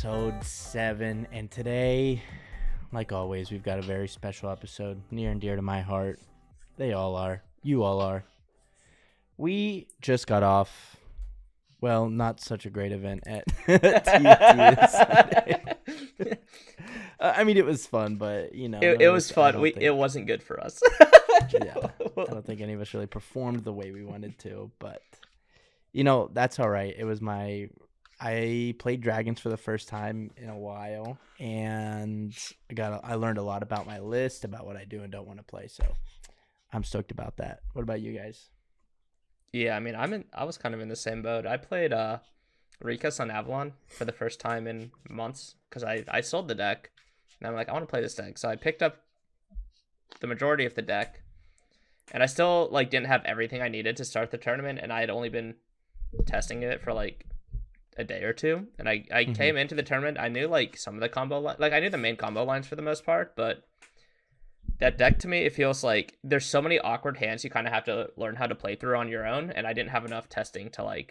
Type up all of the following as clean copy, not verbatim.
episode 7, and today, like always, we've got a very special episode near and dear to my heart. They all are. You all are. We just got off, well, not such a great event at TFT this Saturday. I mean, it was fun, but, you know. It was fun. It wasn't good for us. Yeah, I don't think any of us really performed the way we wanted to, but, you know, that's all right. It was I played Dragons for the first time in a while, and I learned a lot about my list, about what I do and don't want to play, so I'm stoked about that. What about you guys? Yeah, I mean, I was kind of in the same boat. I played Rikas on Avalon for the first time in months because I sold the deck, and I'm like, I want to play this deck, so I picked up the majority of the deck, and I still didn't have everything I needed to start the tournament, and I had only been testing it for a day or two, and I came into the tournament. I knew some of the combo I knew the main combo lines for the most part, but that deck to me, it feels like there's so many awkward hands you kind of have to learn how to play through on your own, and I didn't have enough testing to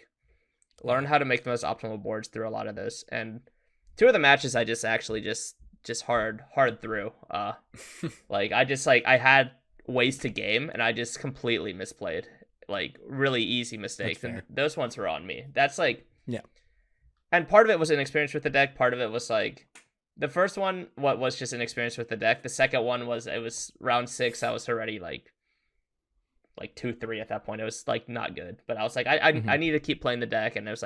learn how to make the most optimal boards through a lot of this. And two of the matches I just hard through. I had ways to game, and I just completely misplayed really easy mistakes, and those ones were on me. That's yeah. And part of it was an experience with the deck. Part of it was the first one, what was just an experience with the deck. The second one was, it was round 6. I was already 2-3 at that point. It was not good. But I was I need to keep playing the deck. And it was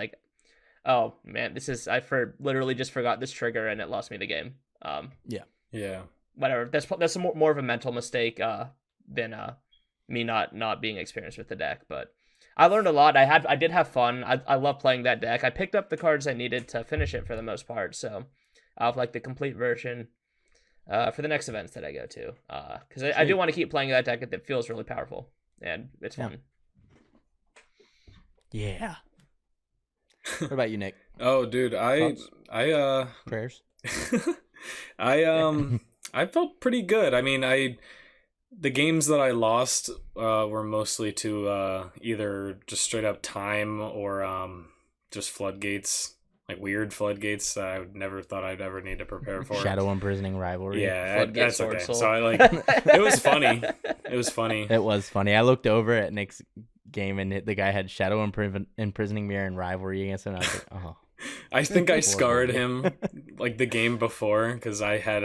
oh man, literally just forgot this trigger and it lost me the game. Yeah. Whatever. That's more of a mental mistake than me not being experienced with the deck. But I learned a lot. I did have fun. I love playing that deck. I picked up the cards I needed to finish it for the most part. So I'll have the complete version for the next events that I go to. Because I do want to keep playing that deck. It feels really powerful and it's fun. Yeah. What about you, Nick? Oh, dude, I prayers. I felt pretty good. I mean, the games that I lost were mostly to either just straight up time or just floodgates, weird floodgates that I never thought I'd ever need to prepare for. Shadow imprisoning rivalry. Yeah, that's okay. So it was funny. It was funny. It was funny. I looked over at Nick's game and the guy had Shadow imprisoning mirror and rivalry against him. And I was like, oh. I think I scarred him the game before because I had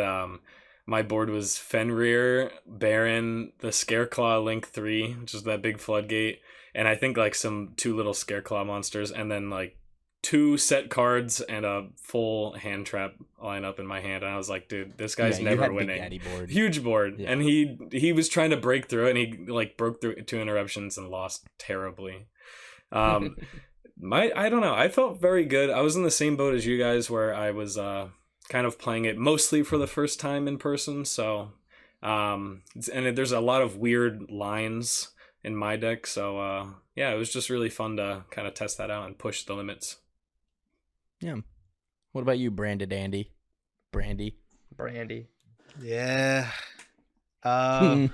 my board was Fenrir, Baron, the Scareclaw Link 3, which is that big floodgate, and I think some 2 little Scareclaw monsters, and then 2 set cards and a full hand trap lineup in my hand. And I was like, dude, this guy's never winning. Board. Huge board. Yeah. And he was trying to break through it, and he broke through 2 interruptions and lost terribly. I don't know. I felt very good. I was in the same boat as you guys where I was kind of playing it mostly for the first time in person, so and there's a lot of weird lines in my deck, so yeah, it was just really fun to kind of test that out and push the limits. Yeah. What about you, Brandy? Yeah. I'll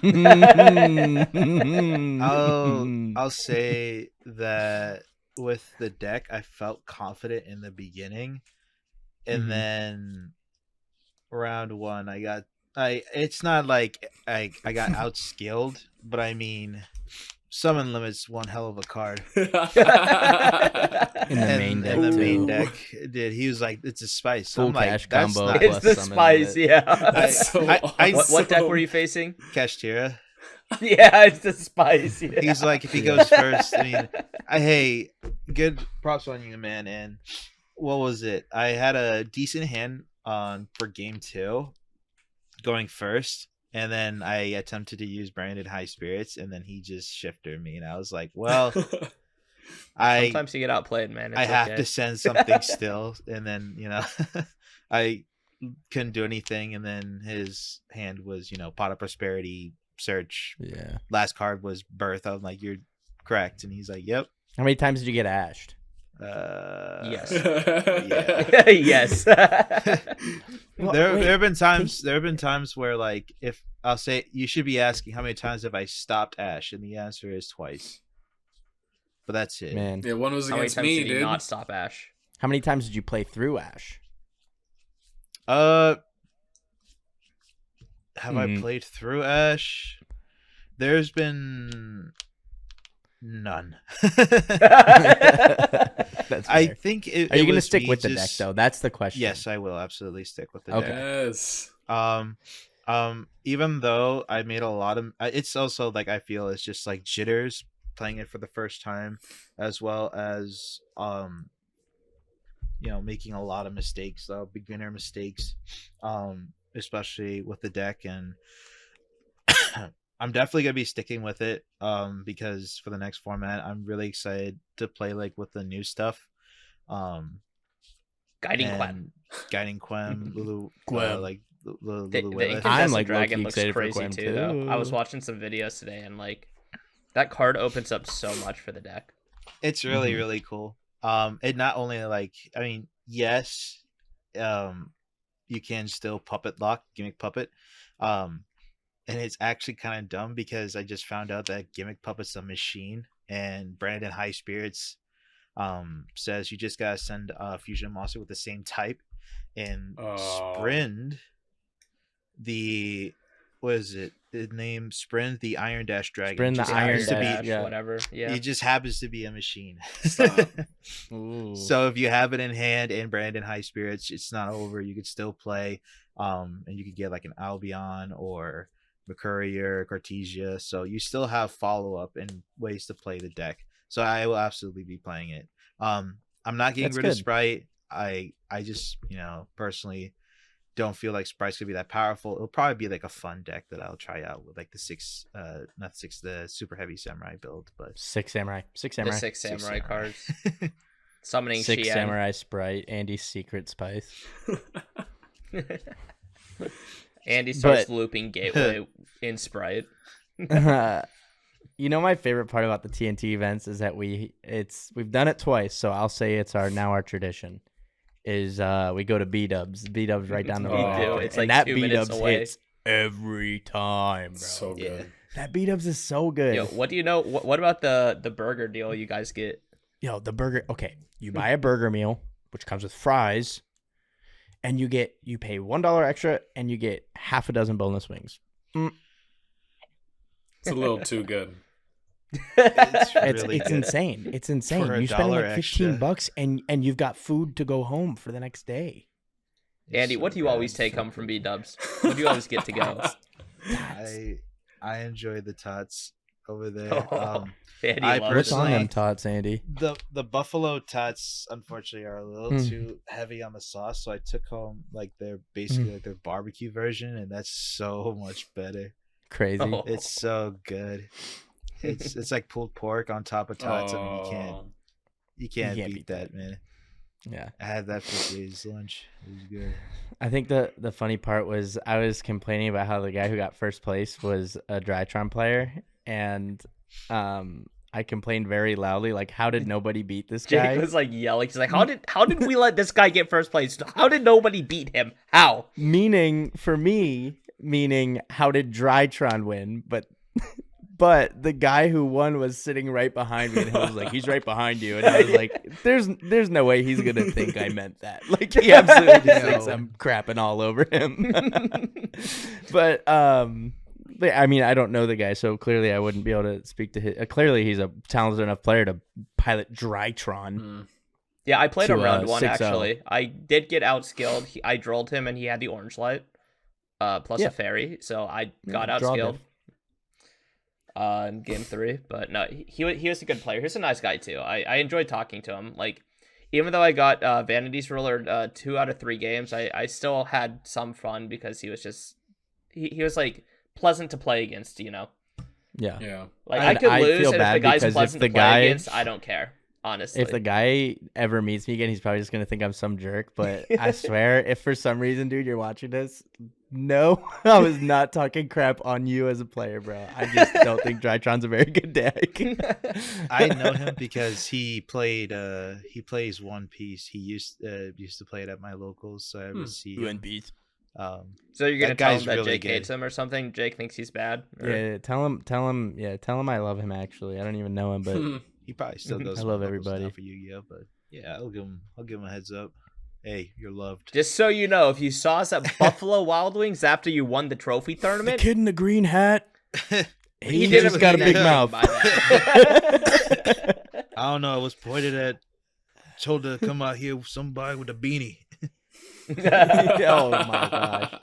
say that with the deck, I felt confident in the beginning. And then round 1, it's not like I got outskilled, but I mean, Summon Limit's one hell of a card. in the main deck, dude, he was it's a spice. So full cash combo. It's the spice, yeah. What deck were you facing? Kashtira. Yeah, it's the spice. Yeah. He's if he goes first, I mean, hey, good props on you, man. And what was it? I had a decent hand for game 2 going first, and then I attempted to use Branded High Spirits, and then he just shifted me, and I was like, well, sometimes you get outplayed, man. I have to send something still, and then I couldn't do anything, and then his hand was Pot of Prosperity, Search. Yeah. Last card was Birth. I was like, you're correct, and he's like, yep. How many times did you get ashed? Yes. Yeah. Yes. There have been times where if I'll say, you should be asking how many times have I stopped Ash, and the answer is twice. But that's it. Man. Yeah, one was How many against times me, did he dude. not stop Ash? How many times did you play through Ash? Uh, have I Mhm. played through Ash? There's been none. That's I fair. think Are you it gonna was stick me with the deck just. though? That's the question. Yes, I will absolutely stick with the Okay. deck. Yes. Even though I made a lot of, it's also like I feel it's just like jitters playing it for the first time, as well as making a lot of mistakes, beginner mistakes, especially with the deck. And I'm definitely gonna be sticking with it, because for the next format, I'm really excited to play like with the new stuff, Guiding Quem. and Guiding Quem, Lulu, Quem. like Lulu The Willis. Incandescent like, Dragon low-key looks excited for crazy Quem, too, though. I was too. watching some videos today, and like that card opens up so much for the deck. It's really Mhm. really cool. It not only like, I mean, yes, you can still puppet lock gimmick puppet, and it's actually kind of dumb because I just found out that gimmick puppet's a machine, and Brandon High Spirits says you just gotta send a fusion monster with the same type, and Sprint the what is it? The name Sprint the Iron Dash Dragon. Sprint the just Iron happens to be Dash, yeah. whatever. Yeah. It just happens to be a machine. Stop. Ooh. So if you have it in hand and Brandon High Spirits, it's not over. You could still play, and you could get like an Albion or Mercurier, Cartesia. So you still have follow up and ways to play the deck. So I will absolutely be playing it. I'm not getting That's rid of good. Sprite. I just personally don't feel like Sprite's gonna be that powerful. It'll probably be like a fun deck that I'll try out with like the super heavy samurai build, but 6 samurai. 6 The samurai. 6 Six samurai Samurai. cards. Summoning 6 Shien. samurai Sprite. Andy's secret spice. Andy starts But- looping Gateway in Sprite. You know, my favorite part about the TNT events is that we've done it twice, so I'll say it's our tradition. Is we go to B-dubs. B-dubs right down the We road. do. It's and like that 2 minutes B-dubs away. hits every time, bro. So Yeah. good. That B-dubs is so good. Yo, what do you know? What about the burger deal you guys get? Yo, the burger. Okay, you buy a burger meal, which comes with fries, and you pay $1 extra, and you get half a dozen boneless wings. It's a little too good. It's It's really good. insane. It's insane. For You spend $1 like 15 extra. bucks, and you've got food to go home for the next day. Andy, what do you always take home from B Dubs? What do you always get to go? I enjoy the tots over there. Oh, Andy I loves What's it. on personally- them tots, Andy? The buffalo tots unfortunately are a little Mm. too heavy on the sauce, so I took home like their basically like their barbecue version, and that's so much better. Crazy. Oh. It's so good. It's like pulled pork on top of tots. I mean, you can't can't beat beat that, man. Yeah. I had that for today's lunch. It was good. I think the funny part was I was complaining about how the guy who got first place was a Drytron player, and I complained very loudly, like, how did nobody beat this guy? Jake was like yelling. He's like, "How did we let this guy get first place? How did nobody beat him? How?" Meaning how did Drytron win? But the guy who won was sitting right behind me, and he was like, "He's right behind you," and I was like, "There's no way he's gonna think I meant that." Like, he absolutely just thinks No. I'm crapping all over him. But I mean, I don't know the guy, so clearly I wouldn't be able to speak to his. Clearly, he's a talented enough player to pilot Drytron. Mm. Yeah, I played To, a round one 6-0. actually. I did get outskilled. I drolled him, and he had the orange light, plus Yeah. a fairy, so I got Yeah, draw outskilled. diff. In game 3, but no, he was a good player. He's a nice guy too. I enjoyed talking to him. Like, even though I got Vanity's Ruler 2 out of 3 games, I still had some fun because he was just he was like pleasant to play against. Yeah. Yeah. Like And I could I lose, feel and if bad the guy's because if pleasant the to play guy- against, I don't care. Honestly, If the guy ever meets me again, he's probably just gonna think I'm some jerk. But I swear, if for some reason, dude, you're watching this, no, I was not talking crap on you as a player, bro. I just don't think Drytron's a very good deck. I know him because he plays One Piece. He used to play it at my locals, so I would see him. Beat. so you're gonna that tell guy's him that really Jake good. hates him or something? Jake thinks he's bad. Or- Yeah, tell him I love him. Actually, I don't even know him, but He probably still goes. I to love my locals now everybody. for Yu-Gi-Oh, but yeah, I'll give him a heads up. Hey, you're loved. Just so you know, if you saw us at Buffalo Wild Wings after you won the trophy The tournament, kid in the green hat. he He just didn't got a mean big anything mouth. by that. I don't know. I was pointed at, told to come out here with somebody with a beanie. Oh my gosh.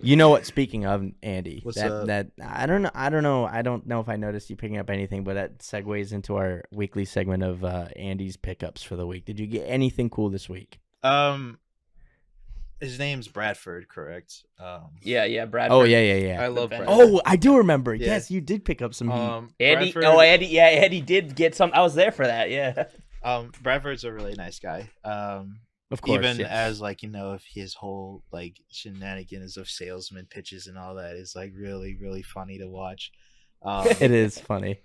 You know what? Speaking of Andy, What's that up? that I don't know if I noticed you picking up anything, but that segues into our weekly segment of Andy's pickups for the week. Did you get anything cool this week? His name's Bradford, correct? Yeah, Bradford. Oh yeah. I love Bradford. Bradford. Oh, I do remember. Yeah. Yes, you did pick up some heat. Andy. Bradford, Oh, Andy. Yeah, Andy did get some. I was there for that. Yeah. Bradford's a really nice guy. Of course, Even yes. as like if his whole like shenanigans of salesman pitches and all that is like really really funny to watch. It is funny.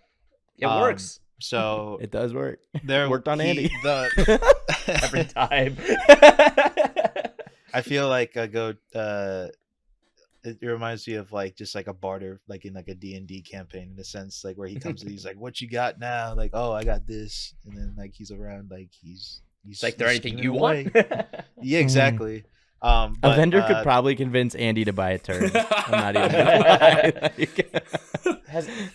It works So It does work. there Worked on Andy. every time. I feel like I go. It reminds me of like just like a barter, like in like a D&D campaign, in a sense, like where he comes and he's like, "What you got now?" Like, "Oh, I got this," and then like he's around, like he's It's like, there anything giving you away. want? Yeah, exactly. A But, vendor could probably convince Andy to buy a turd. I'm not even gonna lie.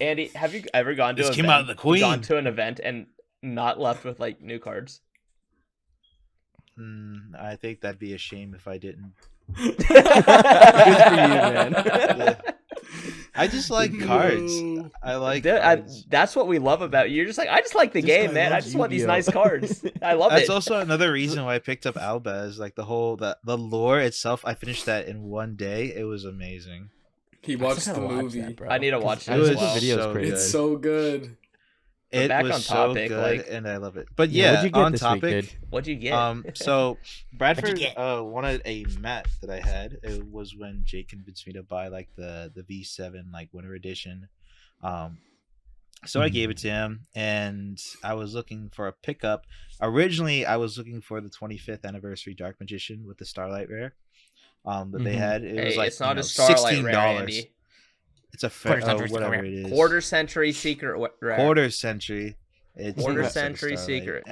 Andy, have you ever gone to This an came event, out of the Queen. gone to an event and not left with like new cards? I think that'd be a shame if I didn't. Good for you, man. Yeah. I just like cards. I like Dude, cards. that's what we love about you. You're just like, I just like the This game, guy man. I loves just want these Yu-Gi-Oh. nice cards. I love That's it. also another reason why I picked up Albaz. Like the whole the lore itself, I finished that in one day. It was amazing. He I watched still the gotta watch movie. that, bro. I need to watch It it was as well. video's so crazy. It's so good. But It back was on so topic, good, like- and I love it. But Yeah, yeah, what'd you get on this topic. week, dude? What'd you get? So Bradford get? wanted a mat that I had. It was when Jake convinced me to buy like the V7 like winter edition. So I gave it to him, and I was looking for a pickup. Originally, I was looking for the 25th anniversary Dark Magician with the Starlight Rare. That they had. It was Hey, like it's not a Starlight $16. Rare, Andy. It's a fair, Quarter-century whatever rare. it is. Quarter century secret rare. Quarter century. It's Quarter looks like a century Starlight. secret,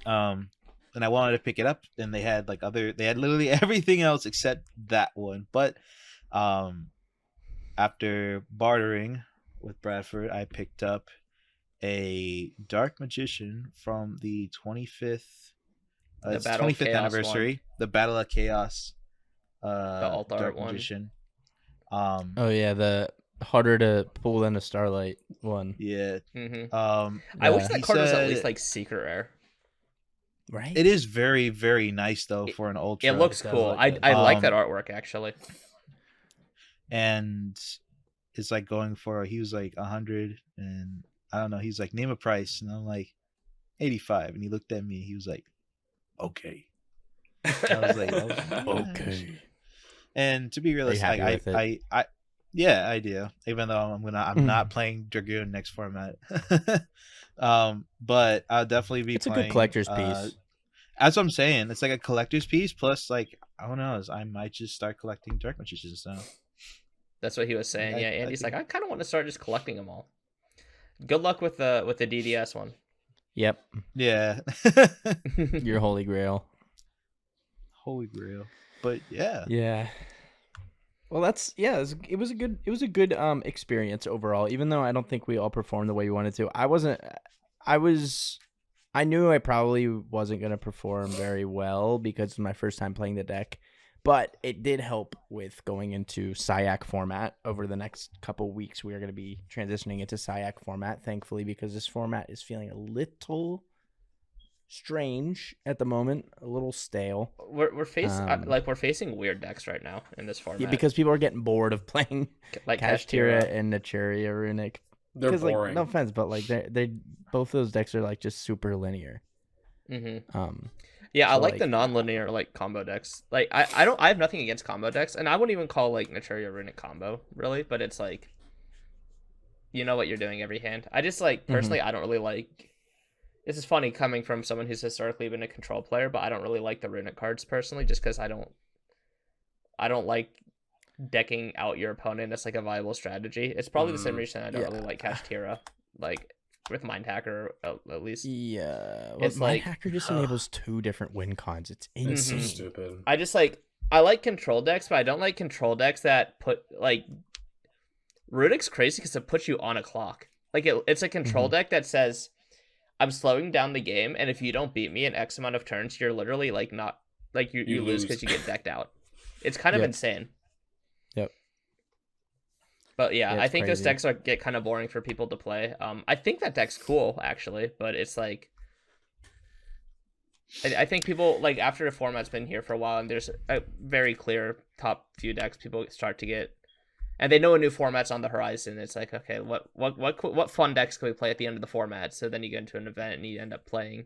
man. And I wanted to pick it up, and they had literally everything else except that one. But after bartering with Bradford, I picked up a Dark Magician from the 25th The it's Battle of 25th Chaos anniversary, the Battle of Chaos alt art Dark one. Magician. Oh yeah, the harder to pull than a Starlight one. Yeah. Mm-hmm. I wish Yeah. that He card was at said- least like secret rare. Right? It is very, very nice though for an ultra. It looks does cool. look I good. like that artwork actually. And it's like going for he was like 100, and I don't know, he's like, name a price, and I'm like 85, and he looked at me, he was like, okay. I was like, oh, Okay. And to be realistic, happy like, with it? I yeah, I do, even though I'm not playing Dragoon next format. But I'll definitely be It's a playing good collector's piece. That's what I'm saying, it's like a collector's piece, plus like I don't know, I might just start collecting Dark Magicians now. That's what he was saying. I- Yeah, I Andy's think- like, I kind of want to start just collecting them all. Good luck with the DDS one. Yep. Yeah. Your holy grail. Holy grail. But yeah. Yeah. Well, it was a good experience overall. Even though I don't think we all performed the way we wanted to. I knew I probably wasn't going to perform very well because it's my first time playing the deck, but it did help with going into CYAC format. Over the next couple weeks, we are going to be transitioning into CYAC format, thankfully, because this format is feeling a little strange at the moment, a little stale. We're facing weird decks right now in this format. Yeah, because people are getting bored of playing like Kashtira and Naturia Runic. They're Because, like, boring. no offense, but like they both those decks are like just super linear. Mm-hmm. Yeah, I So, like like- the non-linear like combo decks. Like I have nothing against combo decks, and I wouldn't even call like Naturia Runic combo really, but it's like you know what you're doing every hand. I just like personally I don't really like. This is funny coming from someone who's historically been a control player, but I don't really like the Runic cards personally, just because I don't like decking out your opponent as like a viable strategy. It's probably the same reason I don't really like Kashtira. Like with Mind Hacker at least. Yeah, well, It's my like hacker just enables 2 different win cons. It's It's so insane. stupid. I like control decks, but I don't like control decks that put like Runic's crazy because it puts you on a clock. Like it's a control deck that says I'm slowing down the game, and if you don't beat me in X amount of turns, you're literally like not like you lose because you get decked out. It's kind of Yep. insane. Yep. But yeah, I it's think those crazy. decks get kind of boring for people to play. I think that deck's cool actually, but it's like I think people like after the format's been here for a while, and there's a very clear top few decks people start to get, and they know a new format's on the horizon. It's like, okay, what fun decks can we play at the end of the format? So then you get into an event and you end up playing.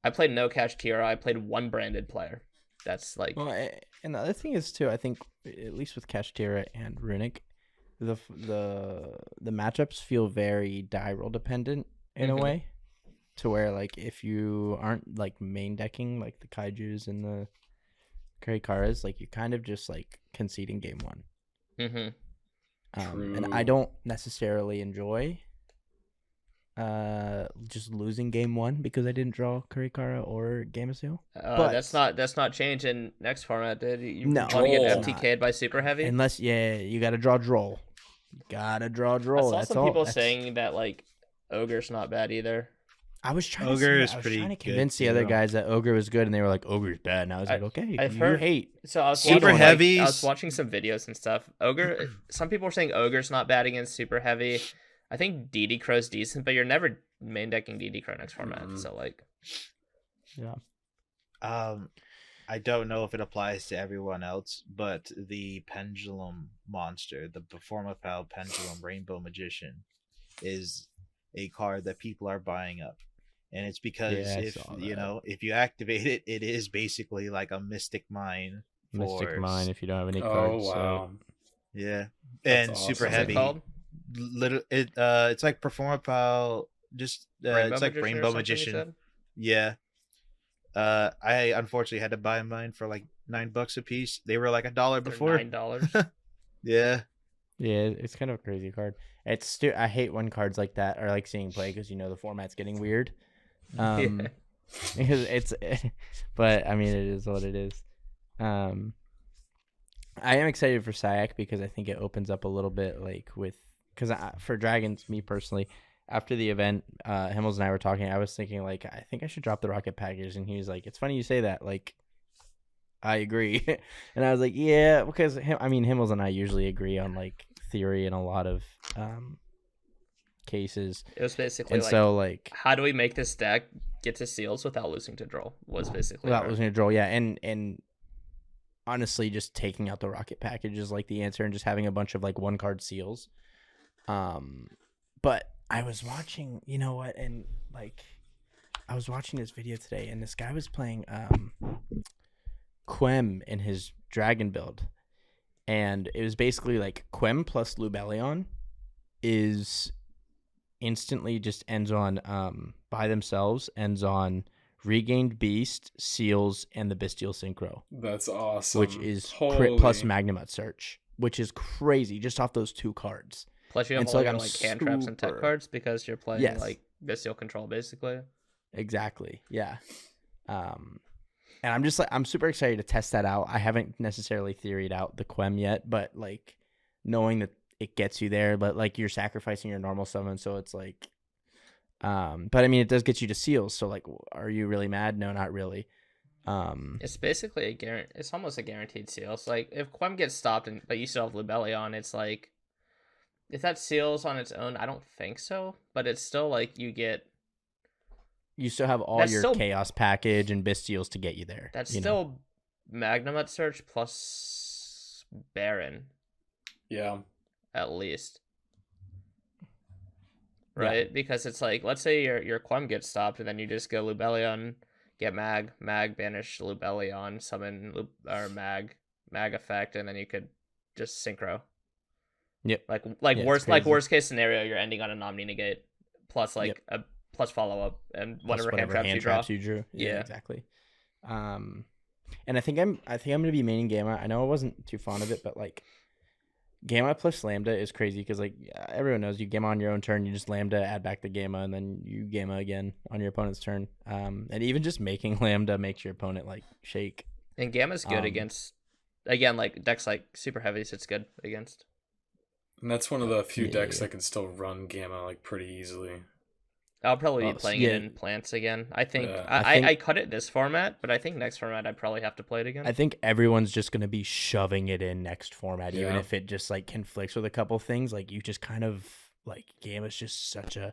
I played no Cash Tira. I played one branded player. That's like Well, and the other thing is too, I think at least with Kashtira and Runic, the matchups feel very die roll dependent in a way, to where like if you aren't like main decking like the Kaijus and the Karikaras, like you're kind of just like conceding game one. And I don't necessarily enjoy just losing game one because I didn't draw Karikara or Gameciel. But that's not changing next format, dude. You No, want to get it's FTK'd by Superheavy? unless you got to draw Droll. I saw That's some all. people That's- saying that like Ogre's not bad either. I was trying Ogre to is say that. I was pretty trying to good, convince the other too. guys that Ogre was good, and they were like, Ogre's bad. And I was like, okay, I've you heard- hate. So I was Super watching, Heavies- I was watching some videos and stuff. Ogre. Some people were saying Ogre's not bad against Super Heavy. I think DD Crow's decent, but you're never main decking DD Crow next format. So like, Yeah. I don't know if it applies to everyone else, but the Pendulum monster, the Performapal Pendulum Rainbow Magician, is a card that people are buying up. And it's because Yeah, I if saw you that. know, if you activate it, it is basically like a Mystic Mine. Mystic Mine if you don't have any Oh cards. wow. Yeah. That's And awesome. Super what's it Heavy. called? It's like Performapal, just it's like or Rainbow something, you Magician. said? Yeah. I unfortunately had to buy mine for like $9 a piece. They were like $1 They're before. $9. Yeah. Yeah, it's kind of a crazy card. I hate when cards like that are like seeing play because the format's getting weird. Because but I mean it is what it is. I am excited for CYAC because I think it opens up a little bit like because for Dragons, me personally, after the event, Himmels and I were talking. I was thinking like I think I should drop the rocket package, and he was like, "It's funny you say that." Like, I agree, and I was like, "Yeah," because Himmels and I usually agree on like theory in a lot of cases, It was basically and like, so like how do we make this deck get to seals without losing to draw? Was basically without our- losing a draw, yeah, and honestly, just taking out the rocket package is like the answer, and just having a bunch of like 1-card seals. But I was watching, and like I was watching this video today, and this guy was playing Quem in his dragon build, and it was basically like Quem plus Lubellion is instantly just ends on by themselves, ends on regained beast, seals, and the bestial synchro, That's awesome. which is Holy. plus Magnamut Search, which is crazy just off those 2 cards. Plus you have And all so, like, your I'm like hand traps and tech super- cards because you're playing Yes. like bestial control basically. Exactly. Yeah. And I'm just like I'm super excited to test that out. I haven't necessarily theoried out the Quem yet, but like knowing that it gets you there, but like you're sacrificing your normal summon, so it's like but I mean it does get you to seals, so like are you really mad? No, not really. It's basically it's almost a guaranteed seal. It's like if Quem gets stopped but you still have Lubellion, it's like if that seals on its own, I don't think so, but it's still like you still have all That's your still- chaos package and Bestials to get you there. that's you know? still Magnamut Search plus Baron Yeah. at least. Yeah. Right? Because it's like let's say your Quem gets stopped and then you just go Lubellion, get Mag, banish Lubellion, summon mag effect, and then you could just synchro. Yep. Like Yeah, worst it's crazy. worst case scenario, you're ending on a Omni Negate plus like Yep. a plus follow up and Plus whatever hand traps you draw. drew. Yeah, Yeah. exactly. And I think I'm gonna be maining Gamma. I know I wasn't too fond of it, but like Gamma plus Lambda is crazy because like everyone knows you Gamma on your own turn, you just Lambda, add back the Gamma, and then you Gamma again on your opponent's turn. And even just making Lambda makes your opponent like shake. And Gamma's good against, again, like decks like Super Heavies, it's good against. And that's one of the few decks that can still run Gamma like pretty easily. I'll probably be playing it in plants again. I think I cut it this format, but I think next format I'd probably have to play it again. I think everyone's just gonna be shoving it in next format, even if it just like conflicts with a couple things. Like you just kind of like Gamma's just such a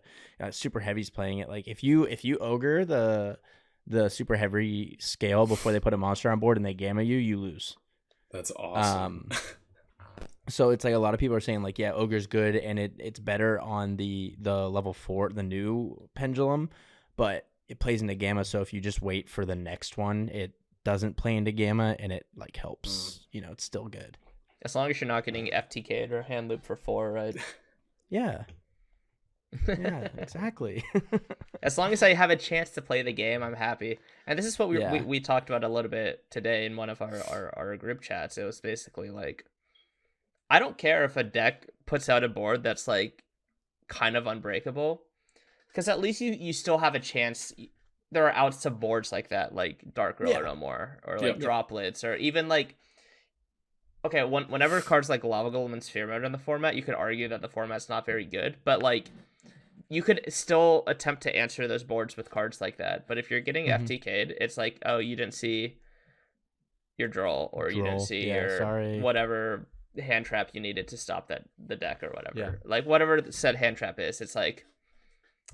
Super Heavy's playing it. Like if you ogre the Super Heavy scale before they put a monster on board and they Gamma you, you lose. That's awesome. So it's like a lot of people are saying like, yeah, Ogre's good and it's better on the level 4, the new pendulum, but it plays into Gamma. So if you just wait for the next one, it doesn't play into Gamma and it like helps. You know, it's still good. As long as you're not getting FTK'd or hand loop for 4, right? Yeah. Yeah, exactly. As long as I have a chance to play the game, I'm happy. And this is what we talked about a little bit today in one of our group chats. It was basically like, I don't care if a deck puts out a board that's like kind of unbreakable, because at least you still have a chance. There are outs to boards like that, like Dark Row no more, or like Droplets, or even like, okay, whenever cards like Lava Golem and Sphere Mode in the format, you could argue that the format's not very good, but like you could still attempt to answer those boards with cards like that. But if you're getting FTK'd, it's like, oh, you didn't see your draw, or you didn't see your whatever hand trap you needed to stop the deck or whatever. Like whatever said hand trap is, it's like,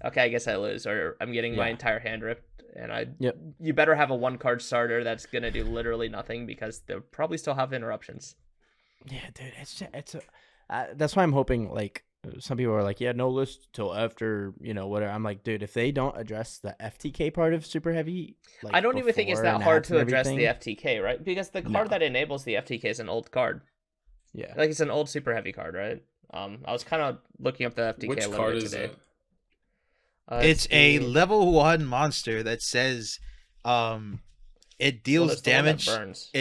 okay, I guess I lose, or I'm getting my entire hand ripped, and you better have a 1-card starter that's gonna do literally nothing, because they'll probably still have interruptions. Yeah, dude, it's that's why I'm hoping, like, some people are like, yeah, no list till after, you know, whatever. I'm like, dude, if they don't address the FTK part of Super Heavy, like, I don't even think it's that hard to address the FTK, right? Because the card that enables the FTK is an old card. Yeah, like it's an old Super Heavy card, right? I was kind of looking up the FTK Which a little card bit is today. it? It's a level 1 monster that says it deals damage. Burns.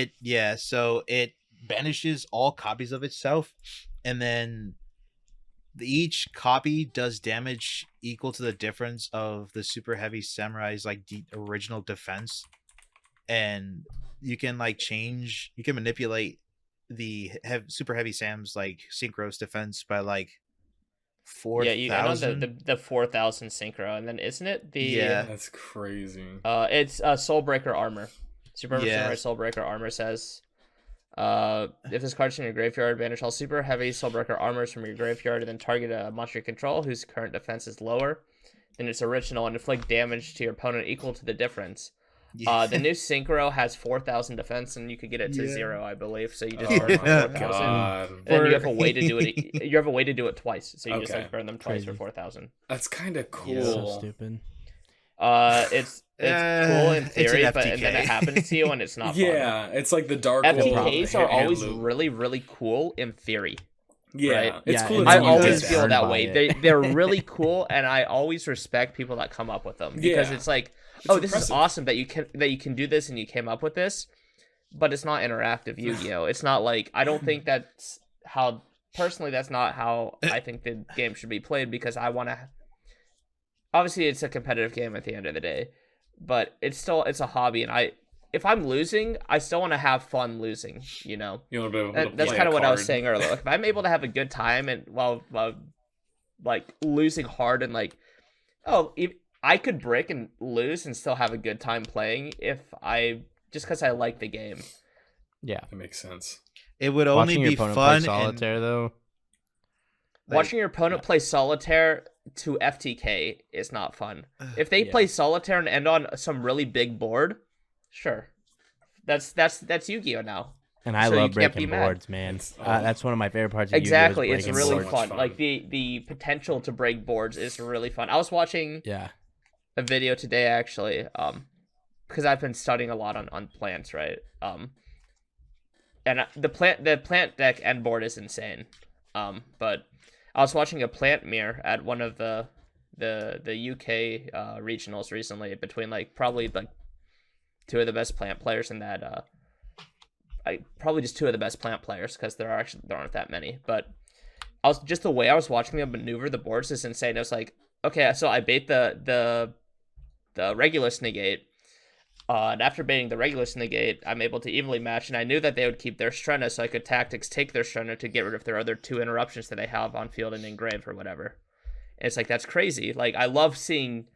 So it banishes all copies of itself, and then each copy does damage equal to the difference of the Super Heavy Samurai's like original defense, and you can like manipulate the Super Heavy Sam's like synchros defense by like 4,000. Yeah, I know the 4,000 synchro, and then isn't it the that's crazy. It's Soulbreaker armor. Super Samurai Soulbreaker armor says, if this card's in your graveyard, banish all Super Heavy Soulbreaker armors from your graveyard, and then target a monster you control whose current defense is lower than its original, and inflict damage to your opponent equal to the difference. The new synchro has 4,000 defense, and you could get it to 0, I believe. So you just burn 4,000, and then you have a way to do it. You have a way to do it twice, so you just like burn them twice for 4,000. That's kind of cool. Yeah, so stupid. It's cool in theory, but and then it happens to you, and it's not. Yeah, fun. it's like the Dark FTKs are always really, really cool in theory. Yeah, right? It's cool. I always feel that way. They're really cool, and I always respect people that come up with them, because it's like, this is awesome that you can do this and you came up with this, but it's not interactive Yu-Gi-Oh. It's not like, I don't think that's how I think the game should be played, because I want to. Obviously, it's a competitive game at the end of the day, but it's a hobby, and if I'm losing, I still want to have fun losing. You know, that's kind of what I was saying earlier. Like, if I'm able to have a good time and while like losing hard, and like, I could break and lose and still have a good time playing just because I like the game. Yeah, that makes sense. It would only be fun play solitaire though. Watching your opponent play solitaire to FTK is not fun. If they play solitaire and end on some really big board, sure, that's Yu-Gi-Oh now. And I love breaking boards, man. That's one of my favorite parts of Exactly, Yu-Gi-Oh! It's really fun. Like the potential to break boards is really fun. I was watching a video today actually, because I've been studying a lot on plants, right? And the plant deck end board is insane. But I was watching a plant mirror at one of the UK regionals recently, between like probably like two of the best plant players in that probably just two of the best plant players because there aren't that many. But the way I was watching them maneuver the boards is insane. I was like, okay, so I bait the Regulus negate. And after baiting the Regulus negate, I'm able to evenly match, and I knew that they would keep their Strenna, so I could tactics take their Strenna to get rid of their other 2 interruptions that they have on field and engraved or whatever. And it's like, that's crazy. Like, I love seeing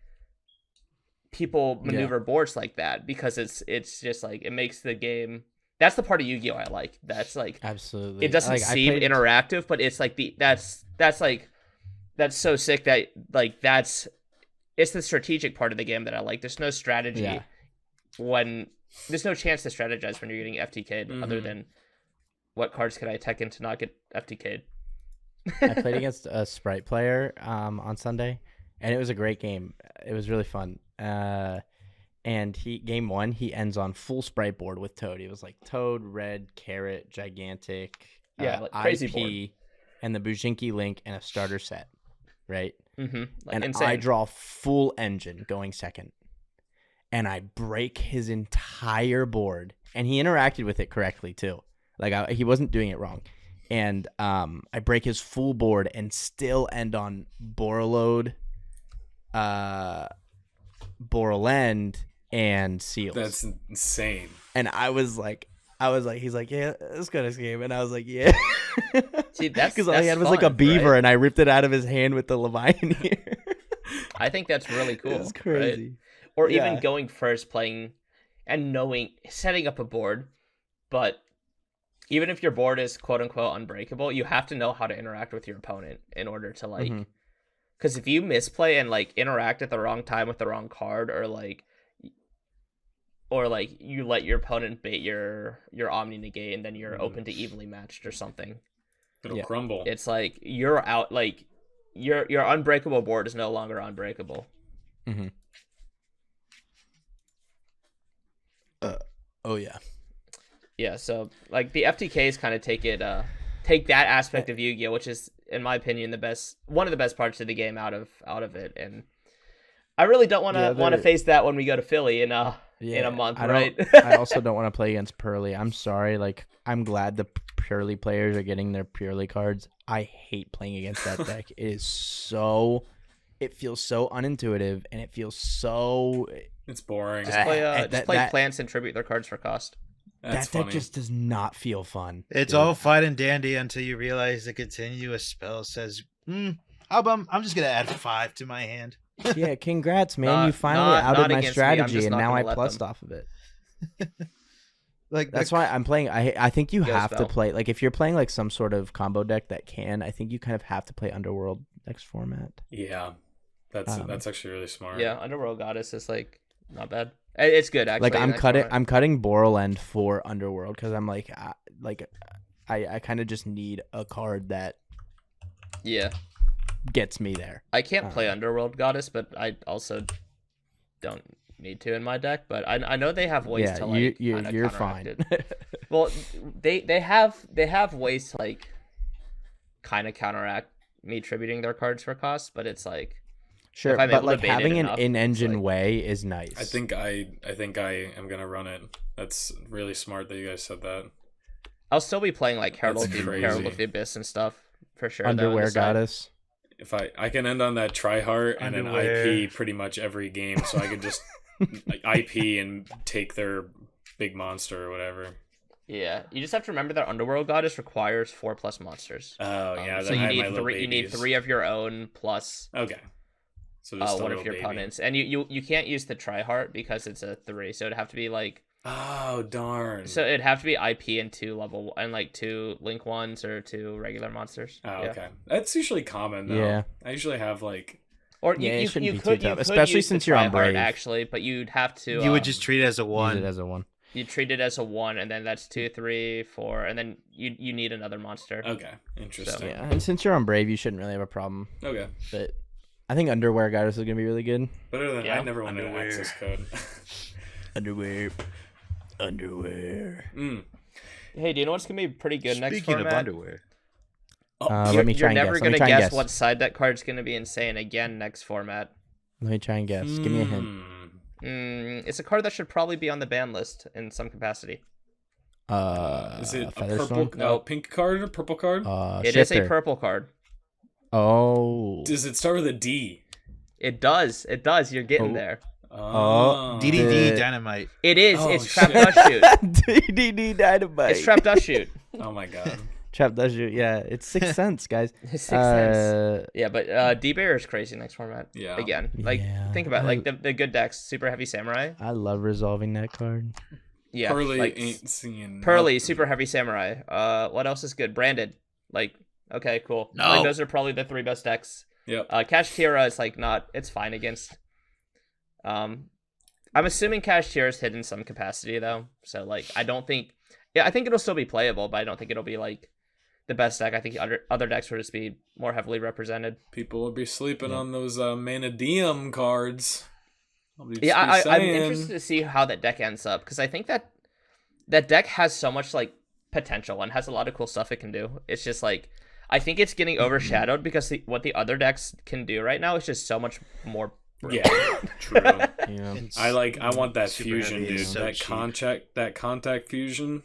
people maneuver boards like that because it's just like, it makes the game. That's the part of Yu-Gi-Oh! I like. That's like, absolutely. it doesn't seem interactive, but it's like that's so sick that like it's the strategic part of the game that I like. There's no strategy when there's no chance to strategize when you're getting FTK'd other than what cards could I tech in to not get FTK'd. I played against a Sprite player on Sunday, and it was a great game. It was really fun. And game 1, he ends on full Sprite board with Toad. He was like Toad, Red, Carrot, Gigantic, like crazy IP, board. And the Bujinki Link and a starter set, right? Like and insane. I draw full engine going second. And I break his entire board, and he interacted with it correctly too. Like he wasn't doing it wrong. And I break his full board and still end on Borreload, Borrelend, and Seals. That's insane. And I was like, he's like, yeah, let's go this game. And I was like, yeah. See, that's because all he had was like a beaver, right? And I ripped it out of his hand with the Leviathan here. I think that's really cool. It's crazy. Right? Or even going first, playing and setting up a board, but even if your board is quote unquote unbreakable, you have to know how to interact with your opponent in order to like, because if you misplay and like interact at the wrong time with the wrong card, or like you let your opponent bait your Omni negate and then you're open to evenly matched or something, it'll crumble. It's like you're out. Like your unbreakable board is no longer unbreakable. Oh yeah. Yeah, so like the FTKs kind of take that aspect of Yu-Gi-Oh, which is in my opinion one of the best parts of the game out of it, and I really don't want to face that when we go to Philly in a month, right? I also don't want to play against Purrely. I'm sorry. Like, I'm glad the Purrely players are getting their Purrely cards. I hate playing against that deck. It feels so unintuitive, and it feels so. It's boring. Just play plants and tribute their cards for cost. That's that just does not feel fun. It's all fine and dandy until you realize the continuous spell says, I'm just going to add 5 to my hand. Yeah, congrats, man. You finally outed my strategy, and now I plussed off of it. Like that's why I'm playing. I think you have to play, like, if you're playing like some sort of combo deck I think you kind of have to play Underworld next format. Yeah, that's actually really smart. Yeah, Underworld Goddess is like not bad. It's good actually. Like I'm cutting Borrelend for Underworld because I'm like I kind of just need a card that gets me there. I can't play Underworld Goddess, but I also don't need to in my deck. But I know they have ways to like you're fine. Well, they have ways to like kind of counteract me tributing their cards for cost, but it's like sure, but like having an in-engine way is nice. I think I am gonna run it. That's really smart that you guys said that. I'll still be playing like Herald of the Abyss and stuff for sure. Underwear Goddess. If I can end on that Tryhard and an IP pretty much every game, so I could just like IP and take their big monster or whatever. Yeah, you just have to remember that Underworld Goddess requires 4+ monsters. Oh yeah, so you need 3. You need 3 of your own plus. Okay. So one of your opponents, and you can't use the Tryhard because it's a 3, so it'd have to be like. Oh darn! So it'd have to be IP and 2 level and like 2 link ones or 2 regular monsters. Oh okay, that's usually common though. Yeah, I usually have like. Or you could, especially since you're on Brave. Actually, but you'd have to. You would just treat it as a 1. Use it as a 1. You treat it as a 1, and then that's 2, 3, 4, and then you need another monster. Okay, interesting. So, yeah, and since you're on Brave, you shouldn't really have a problem. Okay, but I think Underwear Goddess is gonna be really good. Better than I never wanted an access code. Underwear. Hey, do you know what's gonna be pretty good next format? Speaking of underwear. Let me try and guess. You're never gonna guess what side that card's gonna be insane again next format. Let me try and guess. Give me a hint. It's a card that should probably be on the ban list in some capacity. Is it a purple, Featherstone? No. pink card or purple card? It is a Shifter. purple card. Oh. Does it start with a D? It does. It does. You're getting Oh. there. Oh. DDD The- Dynamite. It is. Oh, it's Trap shit. Dust Shoot. DDD Dynamite. It's Trap Dust Shoot. Oh my god. Trap Dust Shoot. Yeah, it's 6 cents, guys. 6 cents. Yeah, but D-Bear is crazy next format. Yeah. Again, like Yeah. think about it, like the good decks, Superheavy Samurai. I love resolving that card. Yeah, Purrely like, ain't seeing Purrely, nothing. Superheavy Samurai. What else is good? Branded. Like, okay, cool. No. Like, those are probably the 3 best decks. Yep. Cash Tira is like not. It's fine against. I'm assuming Cash Tira is hidden in some capacity though, so like I don't think. Yeah, I think it'll still be playable, but I don't think it'll be like the best deck. I think other decks will just be more heavily represented. People will be sleeping on those Mannadium cards. I'm interested to see how that deck ends up because I think that deck has so much like potential and has a lot of cool stuff it can do. It's just like I think it's getting overshadowed because what the other decks can do right now is just so much more. Yeah, true. Yeah. I want that Super fusion, heavy dude. is so That cheap. contact fusion.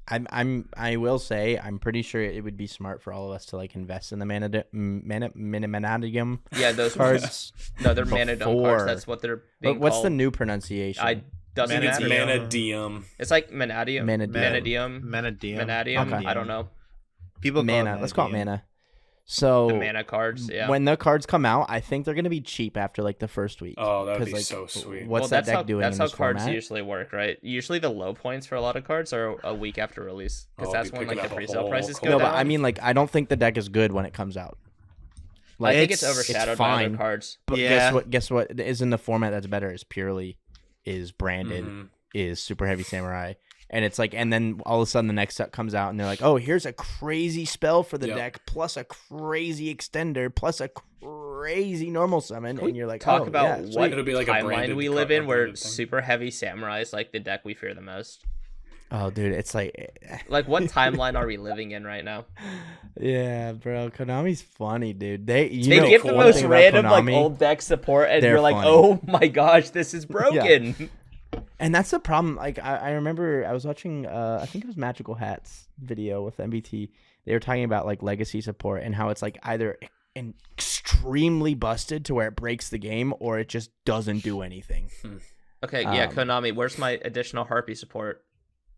I will say I'm pretty sure it would be smart for all of us to like invest in the Mannadium Yeah, those cards. No, they're Mannadium before. cards. That's what they're being But what's called. the new pronunciation? I doesn't I think it's matter. Mannadium. It's like Mannadium. Mannadium. Mannadium. Okay. I don't know. People call Mana. it Let's call it Mannadium. mana. So The mana cards. Yeah. when the cards come out, I think they're gonna be cheap after like the first week. Oh, that would 'Cause, be like, so sweet. What's that deck doing That's in how this cards format? usually work, right? Usually the low points for a lot of cards are a week after release because Oh, that's be when like picking the up a pre-sale whole prices go card. No, down. but I mean, like, I don't think the deck is good when it comes out. I think it's it's overshadowed by other fine. cards. But Yeah. Guess what is in the format that's better is Purrely, is Branded, Mhm. is Superheavy Samurai. And it's like, and then all of a sudden the next set comes out and they're like, oh, here's a crazy spell for the Yep. deck, plus a crazy extender, plus a crazy normal summon. And you're like, Talk oh, about yeah, what sweet. It'll be like a timeline branded we card- live a in where branded thing. super heavy samurai is like the deck we fear the most. Oh, dude, it's like, Like, what timeline are we living in right now? yeah, bro, Konami's funny, dude. They They know, give the one most thing about random like Konami- old deck support, and they're you're like, funny. oh my gosh, this is broken. And that's the problem. Like I remember I was watching I think it was Magical Hats video with MBT. They were talking about like legacy support and how it's like either extremely busted to where it breaks the game or it just doesn't do anything. Okay, yeah, Um, Konami, where's my additional Harpy support?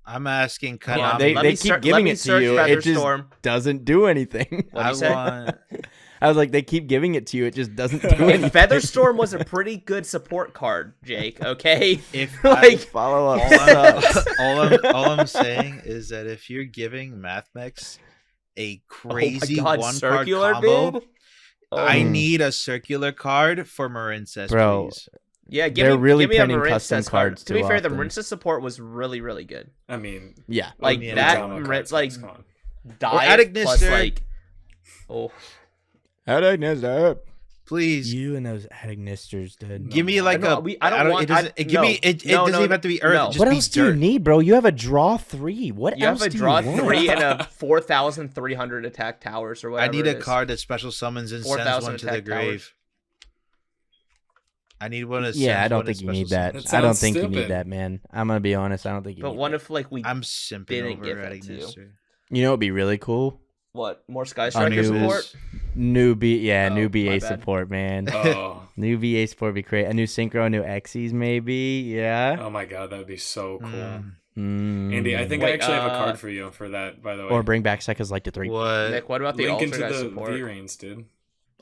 I'm asking Come on, Konami. They let me keep ser- let giving me it to search you. It just Featherstorm. doesn't do anything. What'd I you say? want. I was like, they keep giving it to you. It just doesn't do Hey, anything. Featherstorm was a pretty good support card, Jake. Okay, If like Follow up. all I'm saying is that if you're giving MathMex a crazy oh my God, one circular card combo, dude. I Mm. need a circular card for Marincess, Bro. please. Yeah, give They're me, really give me a printing Marincess custom card. cards To be too fair, the often. Marincess support was really, really good. I mean, Yeah. Like yeah, that, Drama Marin- cards, like come on. dive plus Agnister. like, oh, Please You and those Agnisters, dude. give me like No, a. I don't want- It doesn't, I- give me. no. It No, doesn't no, even have to be Earth. no. Just What be else do you dirt. need, bro? You have a draw 3. What you else have a do draw you want? 3 and a 4,300 attack towers or I whatever. need it a is. card that special summons and sends 4,000 one to the attack towers. grave. I need one. That Yeah, sends I don't one think you special need that. That I don't sounds think you stupid. need that, man. I'm gonna be honest. I don't think you But need what that. if like we I'm simping didn't over give at that to you. Ignister. You know, it'd be really cool. what more Sky Striker new- support? New Oh, BA my bad. support, man. Oh, New BA support would be great. A new synchro, new Xyz, maybe. Yeah. oh my god, that'd be so cool. Mm. Andy, I think I Wait, actually have a card for you for that, by the way. Or bring back Sekka's like to 3. What? Nick, what about the Link Ultra into Guy the support? V-Rains, dude.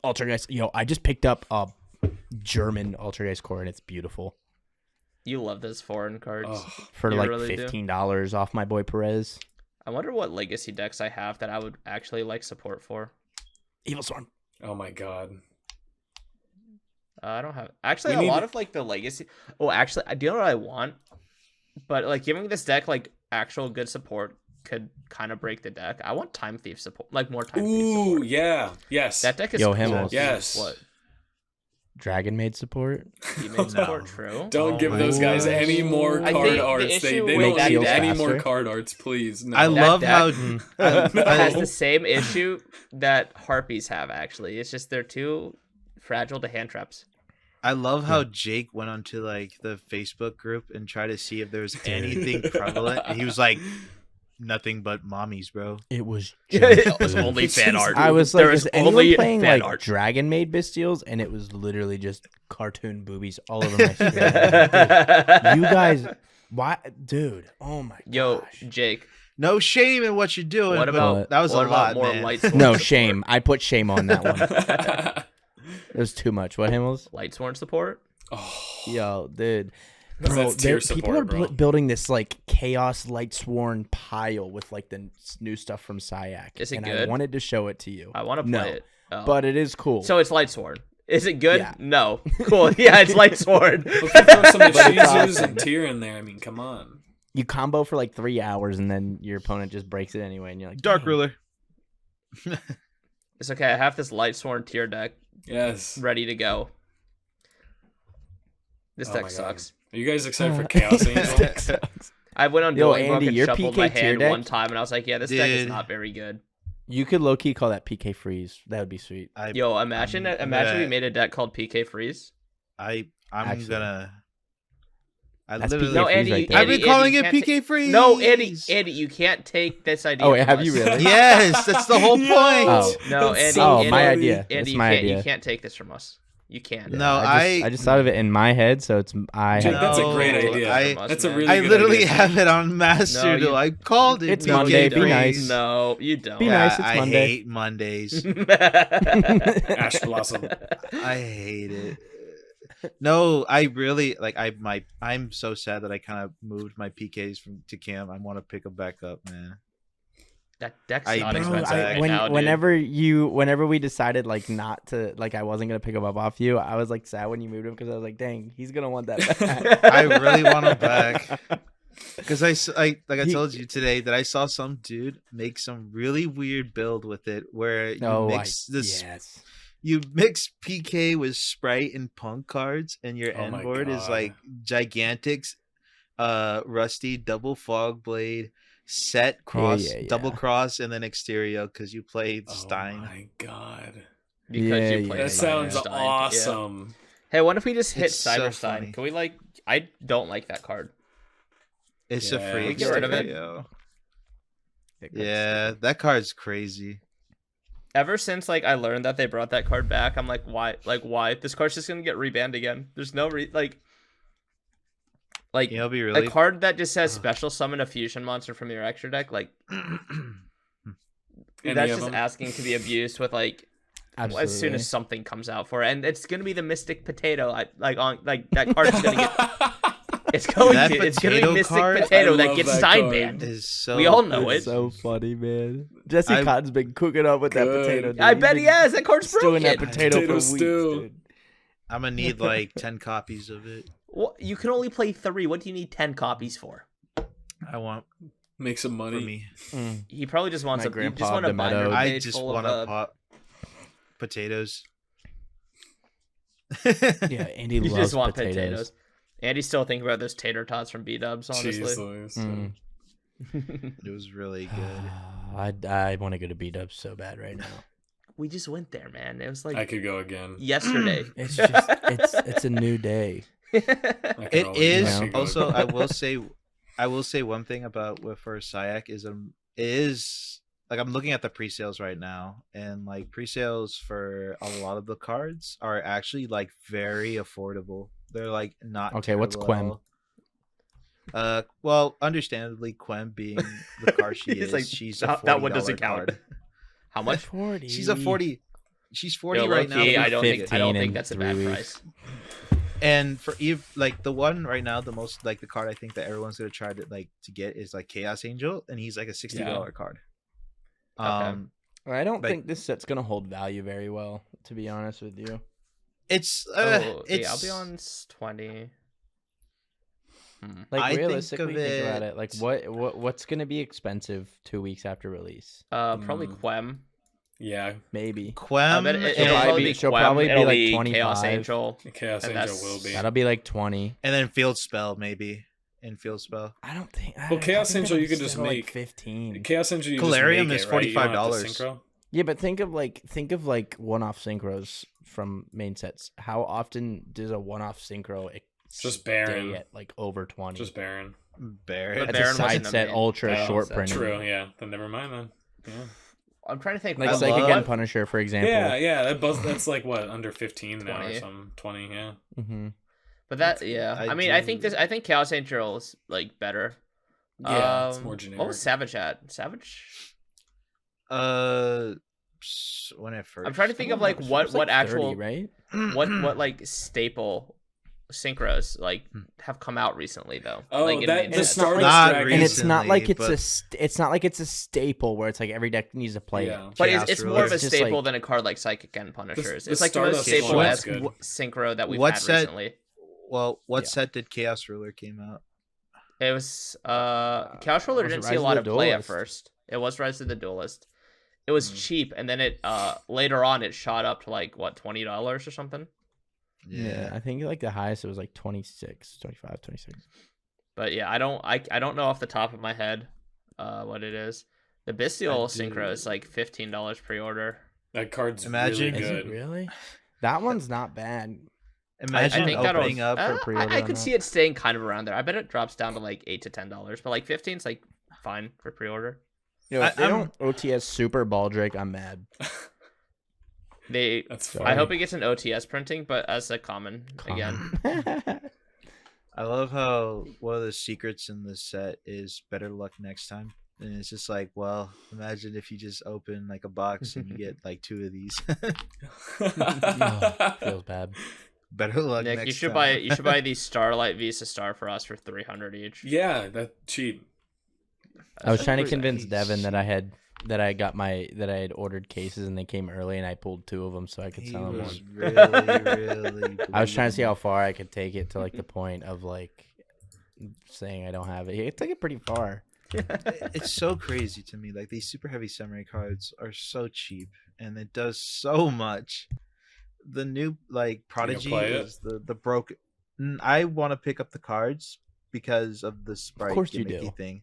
Ultrageist. Yo, I just picked up a German Ultrageist core and it's beautiful You love those foreign cards. Oh, for You like really do? $15 off my boy Perez. I wonder what legacy decks I have that I would actually like support for. Evil Storm. oh my god. I don't have actually We a lot need- of like the legacy. Oh, actually, I do know what I want, but like giving this deck like actual good support could kind of break the deck. I want Time Thief support, like more Time Thief Ooh, support. yeah. Yes. That deck is Yo, cool. Himmels. Yes. What? Dragon Maid support. Demon support, true. Don't Oh give my those guys gosh. any more I card think the arts. They issue they with don't that need deck- any more faster. card arts, please. No. I love deck- how. It I- has the same issue that Harpies have. Actually, it's just they're too fragile to hand traps. I love how Jake went onto like the Facebook group and tried to see if there was anything prevalent, and he was like, "Nothing but mommies, bro." It was It was only fan art. I was like, There is was anyone only playing fan like art. Dragon Maid Bastiles? And it was literally just cartoon boobies all over my screen. Dude, you guys, why, dude? Oh my Yo, gosh. Jake. No shame in what you're doing. What but about that was what a about lot, more man. light No support? shame. I put shame on that one. It was too much. What, Himmels? Light sworn support. Oh, Yo, dude. That's Bro, tier people are support, bro. building this like chaos light sworn pile with like the new stuff from CYAC. Is it and good? I wanted to show it to you. I want to No, play it. Oh. but it is cool. So it's light sworn. Is it good? Yeah. No. Cool. Yeah, it's light sworn. Well, if you throw some cheeses awesome. and tier in there, I mean, come on. you combo for like 3 hours and then your opponent just breaks it anyway, and you're like, Dark "Dang." Ruler. It's okay. I have this light sworn tier deck Yes. ready to go. This Oh deck my God. sucks. Are you guys excited for Chaos Angel? Deck sucks. I went on Yo, Dueling Book Andy, and your shuffled PK my tier hand deck? one time, and I was like, yeah, this deck is Dude. not very good. You could low key call that PK freeze. That would be sweet. Yo, imagine I'm imagine we gonna- made a deck called PK Freeze. I'm Actually. gonna. I That's literally. PK No, freeze Andy, right there. I've been Andy, calling it you can't PK Freeze. No, Andy, you can't take this idea. Oh, wait, from have us. you really? Yes, that's the whole point. Oh. No, That's Andy. so Oh, Andy, my funny. idea. Andy, That's you my can't. idea. You can't take this from us. You can't. No, I just thought of it in my head, so it's I. Dude, have- that's a No, great idea. I- That's a man. really I good literally idea. have it on Master. No, you- though. I called it. It's PK Monday, be Freeze. nice. No, you don't. Be Yeah, nice, it's I Monday. hate Mondays. Ash Blossom. I hate it. No, I really like. I'm so sad that I kind of moved my PKs to Cam. I want to pick them back up, man. That deck's I- not Bro, expensive I- right now, dude. whenever we decided like not to like I wasn't gonna pick him up off you, I was like sad when you moved him because I was like, dang, he's gonna want that back. I really want them back because I He- told you today that I saw some dude make some really weird build with it where you mix this. yes. You mix PK with Sprite and Punk cards, and your Oh end my board is God. like Gigantics, Rusty, Double Fog Blade, Set Cross, yeah, Double yeah. Cross, and then Exterio because you played Oh Stein. my god. Because Yeah, you play yeah, That Stein. sounds Yeah. awesome. Hey, what if we just hit It's so Cyberstein? funny. Can we like? I don't like that card. It's Yeah. a free We get rid of it? Exterio. Yeah, that card's crazy. Ever since like I learned that they brought that card back, I'm like, why? Like, why? This card's just gonna get rebanned again. There's no like. You know, it'd be really a card that just says special summon a fusion monster from your extra deck, like Any that's of just them? asking to be abused with like Absolutely. as soon as something comes out for it, and it's gonna be the Mystic Potato. That card's gonna get. It's going That to. It's gonna be potato Mystic card? Potato I that love gets that Stein card. banned. is so. We all know It's it. so funny, man. Jesse I- Cotton's been cooking up with that Good. potato. Dude. I He's bet been he has. That card's stewing that broken. potato Potato for stew. weeks, dude. I'm gonna need like 10 copies of it. Well, you can only play 3. What do you need 10 copies for? I want Make some for money. me. Mm. He probably just wants My a. You grandpa just want a of the binder meadow. I page just full want of. to pop potatoes. Yeah, Andy You loves just want potatoes. potatoes. Andy's still thinking about those tater tots from B Dubs. Honestly, Jeez, Mm. It was really good. I want to go to beat up so bad right now. we just went there, man. It was like I could go again. yesterday. It's just it's a new day. I could It always- is I could go also. again. I will say one thing about with for CYAC is it is like I'm looking at the pre-sales right now, and like pre-sales for a lot of the cards are actually like very affordable. They're like not Okay, what's terrible at all. Well, understandably, Quem being the card she He's is, like, she's a that one $40 doesn't count. card. How much? 40. She's a 40. She's 40 Yo, right now. low-key, for I don't think 15 in that's a 3 bad weeks. price. And for Eve, like the one right now, the most like the card I think that everyone's gonna try to get is like Chaos Angel, and he's like a $60 card. Okay. I don't like- think this set's gonna hold value very well, to be honest with you. It's Okay, I'll be on 20. Like I think realistically, of think about it- it. Like what's gonna be expensive 2 weeks after release? Probably Mm. Quem. Yeah, Maybe. I Quem. bet and, it'll probably probably be- be she'll Quem. probably be It'll like be 25. Chaos Angel. Chaos And Angel that's- will be. That'll be like 20. and then Field Spell maybe in Field Spell. I don't think. Well, Chaos I think Angel that'll you could just sell, like make- 15. Chaos Angel, you Calarium just make is it, right? You don't have to $45. synchro? Yeah, but think of like one-off synchros from main sets. How often does a one-off synchro Just Baron. stay at like over 20? Just Baron. Baron. But That's Baron a side wasn't a set main. ultra Oh, short set. printing. True, yeah. Then never mind then. Yeah. I'm trying to think. Like I Psychic love- and Punisher, for example. Yeah. That's like what, under 15 now or 20. something. 20, yeah. Mm-hmm. But that, yeah. I I think do- I think Chaos Angel is like better. Yeah, it's more What generic. was Savage at? Savage? When I first. I'm trying to think of like It what was like 30, actual right? what like staple synchros like have come out recently though. Oh, like, in that main the sets. Stardust Not Dragon. And it's not like recently, it's not like it's a staple where it's like every deck needs to play Yeah. it. But Chaos it's Ruler. more of a It's just staple like- than a card like Psychic and Punishers. The It's like the most Stardust staple one as is good. synchro that we've What had set- recently. Well, what Yeah. set did Chaos Ruler came out? It was Chaos Ruler was it didn't see Rise a of lot the of play at Duelist? first. It was Rise of the Duelist. It was cheap, and then it later on it shot up to like what $20 or something. Yeah, I think like the highest it was like 26, 25, 26. But yeah, I don't know off the top of my head what it is. The Bestial I do. Synchro is like $15 pre-order. That card's Imagine- really Is good. it really? That one's not bad. Imagine I think that'll opening up. for pre-order I on could that. see it staying kind of around there. I bet it drops down to like $8 to $10, but like 15 is like fine for pre-order. Yo, if they I'm- don't OTS Super Baldrick, I'm mad. They That's Sorry. funny. I hope it gets an OTS printing, but as a common again. I love how one of the secrets in this set is better luck next time. And it's just like, well, imagine if you just open like a box and you get like 2 of these. Oh, feels bad. Better luck Nick, next you should time. buy the Starlight Visa Star for us for 300 each. Yeah, that's cheap. I was trying to Nice. convince Devin that I had ordered cases and they came early and I pulled 2 of them so I could He sell them was one. really I was trying to see how bleeding. far I could take it to like the point of like saying I don't have it. It took it pretty far. It's so crazy to me. Like these super heavy samurai cards are so cheap and it does so much. The new like Prodigy play it? is the broke. I want to pick up the cards because of the sprite course you gimmicky do. thing.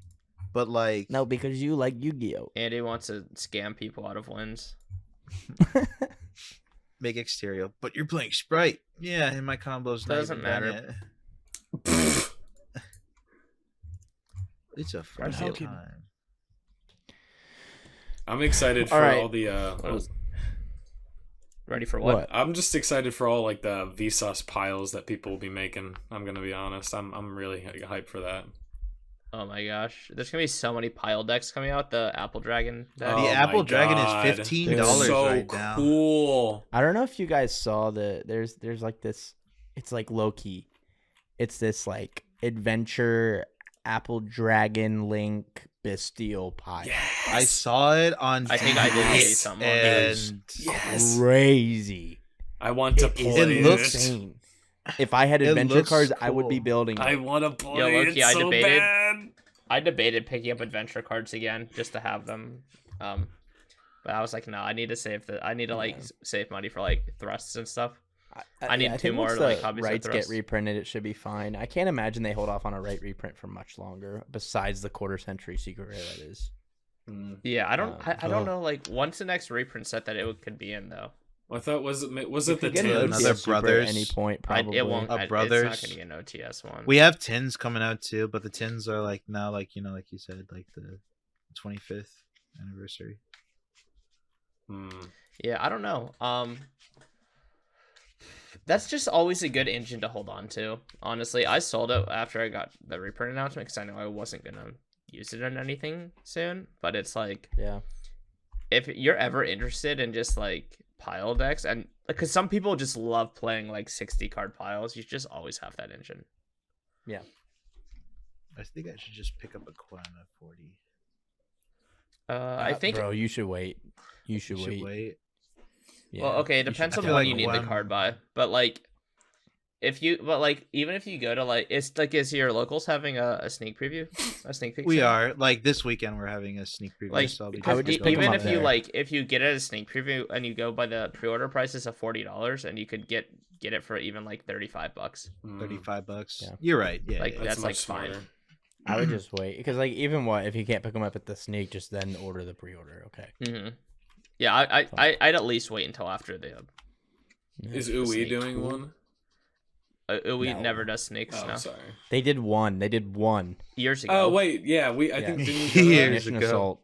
But like No, because you like Yu-Gi-Oh. Andy wants to scam people out of wins. make exterior, but you're playing sprite. Yeah, and my combo's not Doesn't even done matter. yet. It's a fun how can- time. I'm excited for All right. all the Ready for what? I'm just excited for all like the Vsauce piles that people will be making. I'm gonna be honest. I'm really hyped for that. Oh my gosh. There's gonna be so many pile decks coming out. The Apple Dragon deck. Oh The Apple my Dragon God. is $15 Dude. So right now. cool. I don't know if you guys saw there's like this, it's like low key. It's this like adventure Apple Dragon Link Bestial pile. Yes. I saw it on. I think I did TV, see something on there. and Yes. Crazy. I want to It is play it looks- insane. If I had It adventure looks cards, I would be cool. building. I it. want to play low-key, it I so debated. bad. I debated picking up adventure cards again just to have them. But I was like, no, I need to save money for like thrusts and stuff. I need yeah, 2 think more once to, like, the hobbies and rights get thrusts. reprinted, it should be fine. I can't imagine they hold off on a right reprint for much longer. Besides the quarter century secret rare, that is. Yeah, I don't Oh. don't know like when's the next reprint set that it could be in though. I thought was it You the could get an tins? Another OTS Super at Brothers. any point, probably. It won't. A It's Brothers. not gonna get an OTS one. we have tins coming out too, but the tins are like now, like like you said, like the 25th anniversary. Yeah, I don't know. That's just always a good engine to hold on to. Honestly, I sold it after I got the reprint announcement because I know I wasn't gonna use it in anything soon. But it's like, Yeah. if you're ever interested in just like pile decks, and because some people just love playing like 60 card piles, you just always have that engine. Yeah. I think I should just pick up a Quan at 40. I think. Bro, you should wait. You You should, should wait. wait. Yeah. Well, okay, it You should depends on feel when like you need the when- card by. But like, even if you go to like, it's like, is your locals having a sneak preview, a sneak peek? We sale? are like this weekend. We're having a sneak preview. Like, so I'll be I would just just pick 'em even up if you there. like, if you get it at a sneak preview and you go by the pre-order prices of $40, and you could get it for even like $35. $35. Yeah. You're right. Yeah. Like, yeah. that's like much fine. smarter. I would just wait because like even if you can't pick them up at the sneak, just then order the pre-order. Okay. Mm-hmm. Yeah, I'd at least wait until after the. Is the Ui snake doing tool. one? Ui No. never does snakes. Oh, No. sorry. They did one. Years ago. Oh wait, yeah, I Yeah. think didn't you Years go Mission ago. Assault.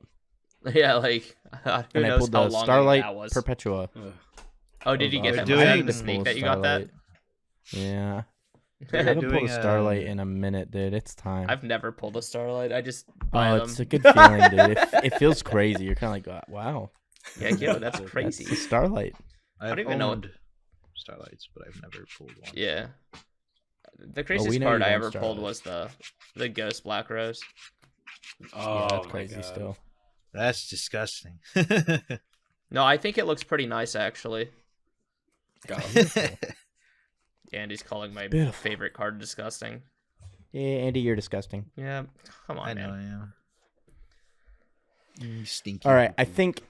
Yeah, like who And I knows pulled how the long Starlight that was. Perpetua. there? Ugh. Oh, did you get That that? was Was awesome. that the doing- sneak that you got that? Yeah. I They're haven't pulled doing, a Starlight in a minute, dude. It's time. I've never pulled a Starlight. I just buy Oh, them. it's a good feeling, dude. It feels crazy. You're kind of like, wow. Yeah, that's That's crazy. the Starlight. I've don't even know owned Starlights, but I've never pulled one. Yeah. The we craziest know card you I own ever pulled Starlight. was the Ghost Black Rose. Oh, Yeah, that's my crazy God. still. That's disgusting. No, I think it looks pretty nice actually. Got him. Andy's calling my Beautiful. favorite card disgusting. Yeah, Andy, you're disgusting. Yeah, come on, I know man. I am. You stinky. All right, I think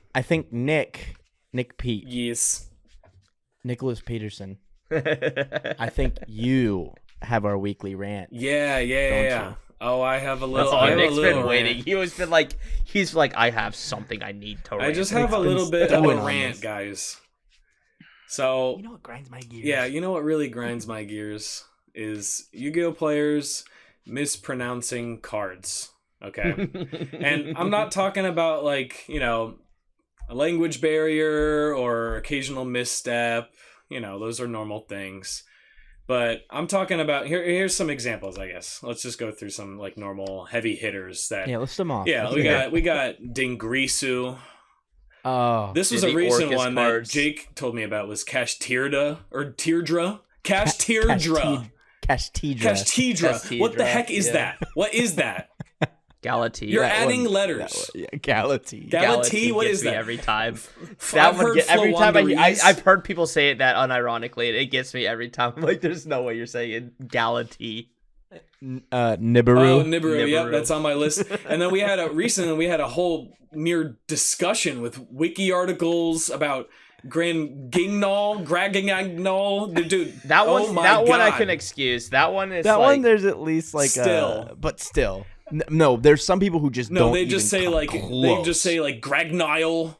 Nick Pete, Yes. Nicholas Peterson. I think you have our weekly rant. Yeah. Don't Yeah. you? Oh, I have a That's little. I all have a Nick's little been waiting. rant. He's like, I have something I need to rant. I just have a Nick's little been bit of stewing a on rant, this. guys. So You know what grinds my gears? yeah, you know what really grinds my gears is Yu-Gi-Oh players mispronouncing cards. Okay. And I'm not talking about like, a language barrier or occasional misstep. Those are normal things. But I'm talking about here's some examples, I guess. Let's just go through some like normal heavy hitters that Yeah, list them off. Yeah, Let's we hear it. got Dingrisu. Oh, This was Dude, a the recent Orcus one cards. that Jake told me about was Cash Teardra or Teardra. Cash Teardra. Castidra. Cashtidra. What the Castidra, heck is yeah. that? What is that? Galatee. You're That adding one- letters. Yeah, Galatee. Galatee? What gets is me that? every time. I've That one heard every time Flawanderese. I've heard people say it that unironically, and it gets me every time. I'm like, there's no way you're saying it. Galatee. Nibiru. Oh, Nibiru. Yep, Nibiru. that's on my list. And then we had a whole near discussion with wiki articles about Grand Gingnall, Gragingnall. Dude, That oh one, my that one I God. can excuse. That one is that like, one, there's at least like Still. but still. No, there's some people who just No, don't they just even say come like close. Gragnile.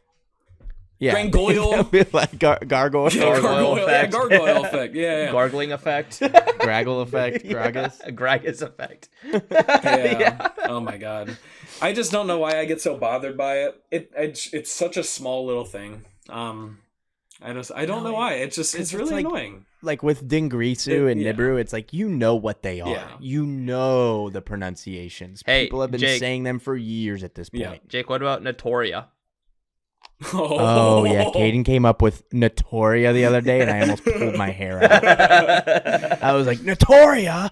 yeah. Grangoyle. like gargoyle. Yeah, Gargoyle effect. gargoyle effect. Yeah. gargling effect. Graggle effect. Gragas. Yeah, Gragas effect. Yeah. Oh my God. I just don't know why I get so bothered by it. It's such a small little thing. I don't know why. It's really like- annoying. Like with Dingrisu and Yeah. Nibiru, it's like you know what they are. Yeah. You know the pronunciations. Hey, People have been Jake. saying them for years at this point. Yeah. Jake, what about Notoria? Oh yeah, Caden came up with Notoria the other day, and I almost pulled my hair out. I was like, Notoria,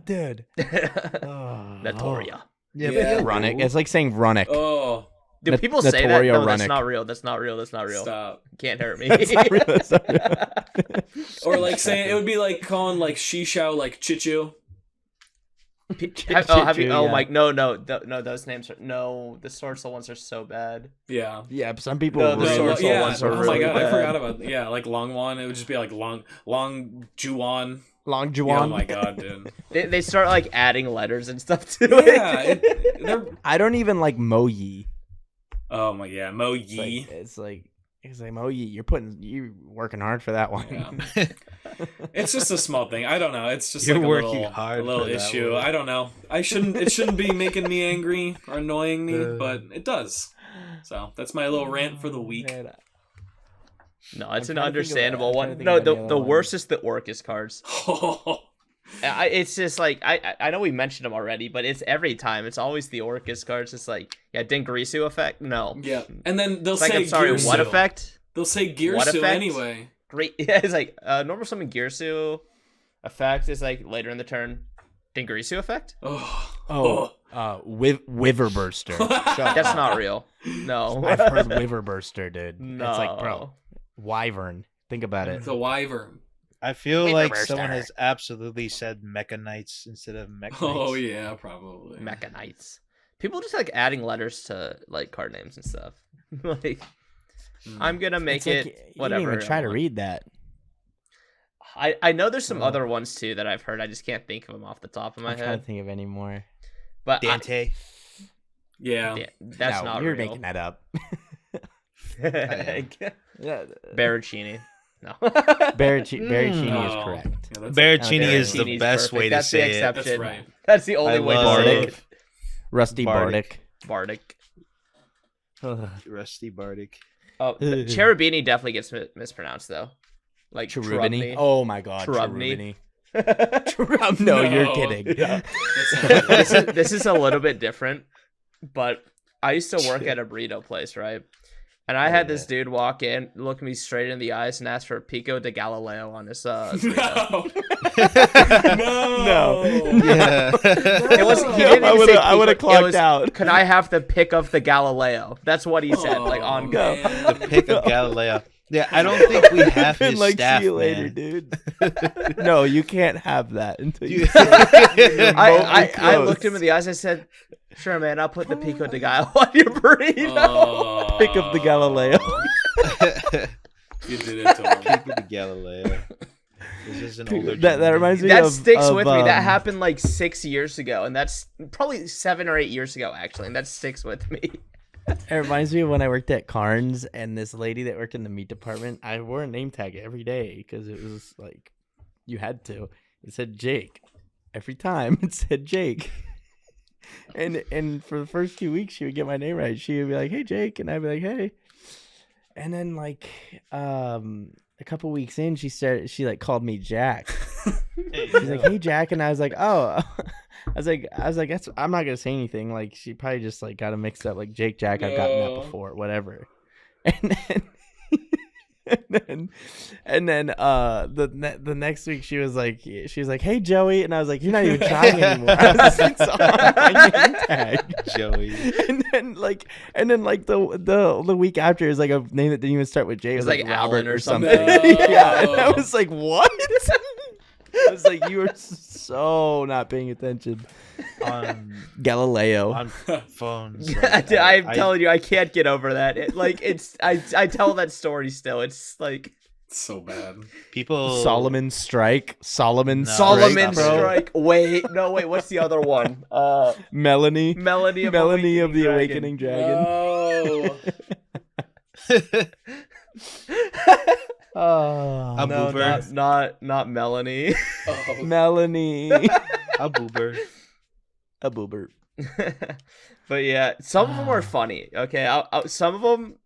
dude. Oh. Notoria. Yeah, Yeah. but Runic. It's like saying Runic. Oh, Do Nat- people say that? Notoria No, that's Runic. not real. That's not real. That's not real. stop. Can't hurt me. That's not real, that's not real. Or like saying it would be like calling like Shishao like Chichu. Have you? Oh yeah. my! No, those names are no. The Sorcel ones are so bad. Yeah. Yeah, but some people. No, the really- Sorcel yeah. ones are Oh my really God, I bad. forgot about like Long Wan. It would just be like Long Juan. Long Yeah, Juan. oh my God, dude. They start like adding letters and stuff to Yeah. it. They're. I don't even like Moyi. Oh my yeah, Mo It's Yi. like, it's like Moyi. You're working hard for that one. Yeah. It's just a small thing. I don't know. It's just You're like a working little, hard a little for that issue. one. I don't know. It shouldn't be making me angry or annoying me, but it does. So that's my little rant for the week. Man, No, it's I'm an trying to think of- understandable I'm trying to one. think No, of any the other worst ones. is the Orcus cards. It's just like I know we mentioned them already, but it's every time. It's always the Orcus cards. It's like Dingrisu effect. No. Yeah, and then they'll It's like say I'm sorry. Gearsu. What effect? They'll say What Gearsu effect? anyway. Great. Yeah, it's like normal summon Gearsu effect is like later in the turn. Dingrisu effect? Oh. Wiverburster. That's not real. No. I've heard Wiverburster, dude. No. It's like, bro, Wyvern. Think about it. The Wyvern. I feel like Wiverburster. someone has absolutely said Mecha Knights instead of Mech Knights. Oh yeah, probably. Mecha Knights. People just like adding letters to like card names and stuff. Like I'm gonna make It's like, it you whatever. didn't even try I to want. read that. I know there's some Oh. other ones too that I've heard. I just can't think of them off the top of my I'm trying head. to think of any more. But Dante. Yeah. that's No, not you're real. making that up. am. Yeah, Baracchini. No. Baracchini is Oh. correct. Yeah, that's Baracchini Okay. is the Baracchini's best way perfect. to That's the say it. exception. That's right. That's the only I way to love say it. Rusty Bardic. Bardic. Bardic. Rusty Bardic. Oh, but Cherubini definitely gets mispronounced though. Like Cherubini. Cherubini. Oh my god, Cherubini. Cherubini. No, you're No. kidding. Yeah. That's not this is a little bit different, but I used to work at a burrito place, right? And I had this dude walk in, look me straight in the eyes, and ask for a pico de Galileo on his burrito. No. Yeah. It was. He didn't I even would've- say I pico, would've it clocked was, out. Can I have the pick of the Galileo? That's what he said. Like Oh, on go. man. The pick of Galileo. Yeah, I don't think we have his And like, staff, see you later, man. dude. No, you can't have that until you. I looked him in the eyes. I said, "Sure, man. I'll put the pico de Galileo on your burrito." Oh. Pick up the Galileo. You did it to him. Pick of the Galileo. This is an older. That reminds me That of sticks with me. That um, happened like 6 years ago, and that's probably 7 or 8 years ago, actually, and that sticks with me. It reminds me of when I worked at Carnes and this lady that worked in the meat department. I wore a name tag every day because it was like you had to. It said Jake every time. It said Jake, and for the first few weeks she would get my name right. She would be like, "Hey Jake," and I'd be like, "Hey," and then like a couple weeks in, she like called me Jack. She's like, "Hey Jack," and I was like, "Oh." I was like, that's, I'm not gonna say anything. Like, she probably just like got it mixed up. Like Jake Jack, I've gotten that No. before, whatever. And then the next week she was like, "Hey Joey," and I was like, "You're not even trying anymore." I was like, "It's on my name tag." Joey. And then the week after it was like a name that didn't even start with J. It was like Robert Alan or something. something. Yeah, and I was like, "What?" I was like, "You are so not paying attention." On Galileo. phones. I'm telling you, I can't get over that. I tell that story still. It's like So bad. people. Solomon Strike. Solomon No. Solomon Strike, bro. Strike. Wait, what's the other one? Melanie. Melanie of the Dragon. Awakening Dragon. No. Oh, A No, boober. not Melanie. Oh. Melanie. A boober. A boober. But yeah, some of them are funny. Okay, some of them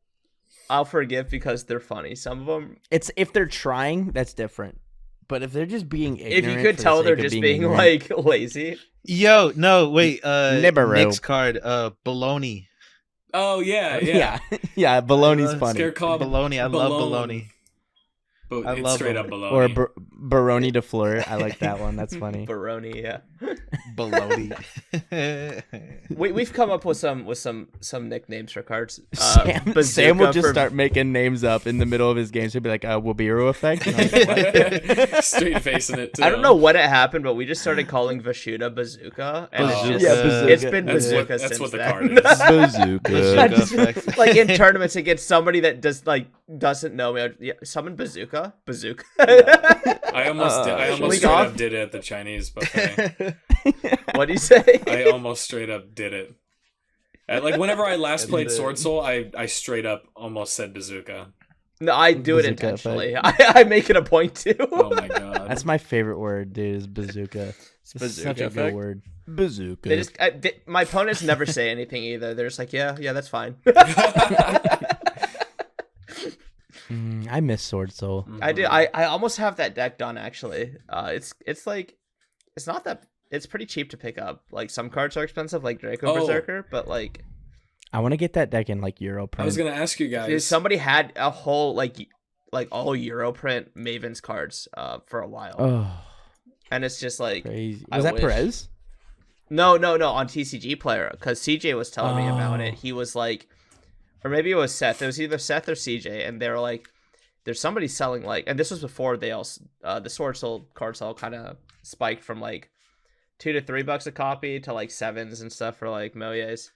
I'll forgive because they're funny. Some of them, It's if they're trying, that's different. But if they're just being ignorant, if you could for the tell, sake they're of just being being ignorant. like lazy. Yo, no, wait. Libero. Nick's card. Baloney. Oh yeah, yeah, yeah. Baloney's funny. Scare called Baloney. I love baloney. But I it's love straight him. up baloney. Or Baroni de Fleur. I like that one. That's funny. Baroni, yeah. Baloney. We've come up with some nicknames for cards. Sam will Bazooka just for- start making names up in the middle of his games. He'll be like, Wabiru effect. And I'm like, what? Straight facing it too. I don't know what it happened, but we just started calling Vashuda Bazooka, and it's Bazooka. just Yeah, Bazooka. it's been That's Bazooka what since the then. card is. Bazooka. I Bazooka just- effect. like in tournaments against somebody that doesn't know me. Yeah, summon Bazooka. I almost League straight off? up did it at the Chinese buffet. What do you say? I almost straight up did it. Like whenever I last played Sword Soul, I straight up almost said bazooka. No, I do it Bazooka intentionally. I make it a point to. Oh my god. That's my favorite word, dude, is bazooka. It's bazooka such a effect. good word. Bazooka. They just, my opponents never say anything either. They're just like, yeah, that's fine. I miss Sword Soul. I do. I almost have that deck done actually. It's like, it's not that. It's pretty cheap to pick up. Like some cards are expensive, like Draco Berserker, but like I want to get that deck in like Europrint. I was gonna ask you guys. dude, somebody had a whole like all Europrint Maven's cards for a while, Oh, and it's just like crazy. I Was that wish. Perez? No, on TCG Player, because CJ was telling me about it. He was like, or maybe it was Seth. It was either Seth or CJ, and they were like, "There's somebody selling like," and this was before they all the Sword Soul card sale kind of spiked from like $2 to $3 a copy to like $7s and stuff for like Moyes.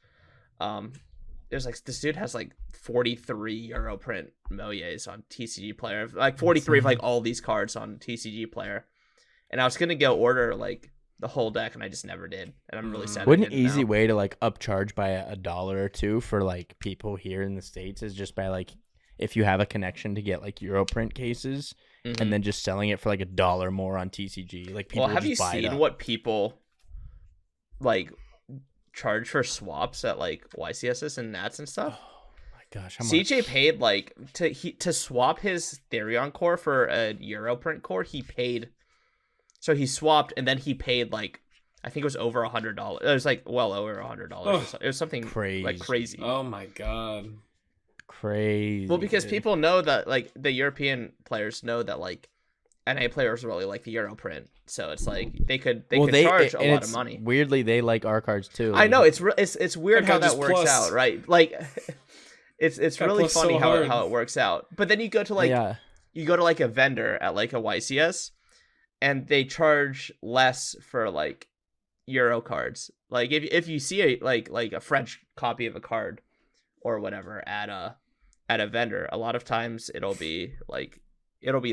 There's like this dude has like 43 Europrint Moyes on TCG Player, like 43 of like all these cards on TCG Player, and I was gonna go order like the whole deck, and I just never did. And I'm really sad. Wouldn't an easy way to like upcharge by $1 or $2 for like people here in the States is just by like if you have a connection to get like Europrint cases and then just selling it for like $1 more on TCG. Like people have you just buy it seen up. what people like charge for swaps at like YCSs and Nats and stuff? Oh my gosh, how CJ much? paid like to swap his Therion core for a Europrint core. He paid, so he swapped and then he paid like I think it was over $100. It was like well over $100. It was something crazy. like crazy. Oh my god. Crazy. Well, because dude. people know that like the European players know that like NA players really like the Europrint, so it's like they could charge a lot of money. Weirdly, they like our cards too. I know it's weird Like how that just works plus. out, right? Like it's really plus funny so how hard. it works out. But then you go to like you go to like a vendor at like a YCS, and they charge less for like Euro cards. Like if you see a like a French copy of a card or whatever at a vendor, a lot of times it'll be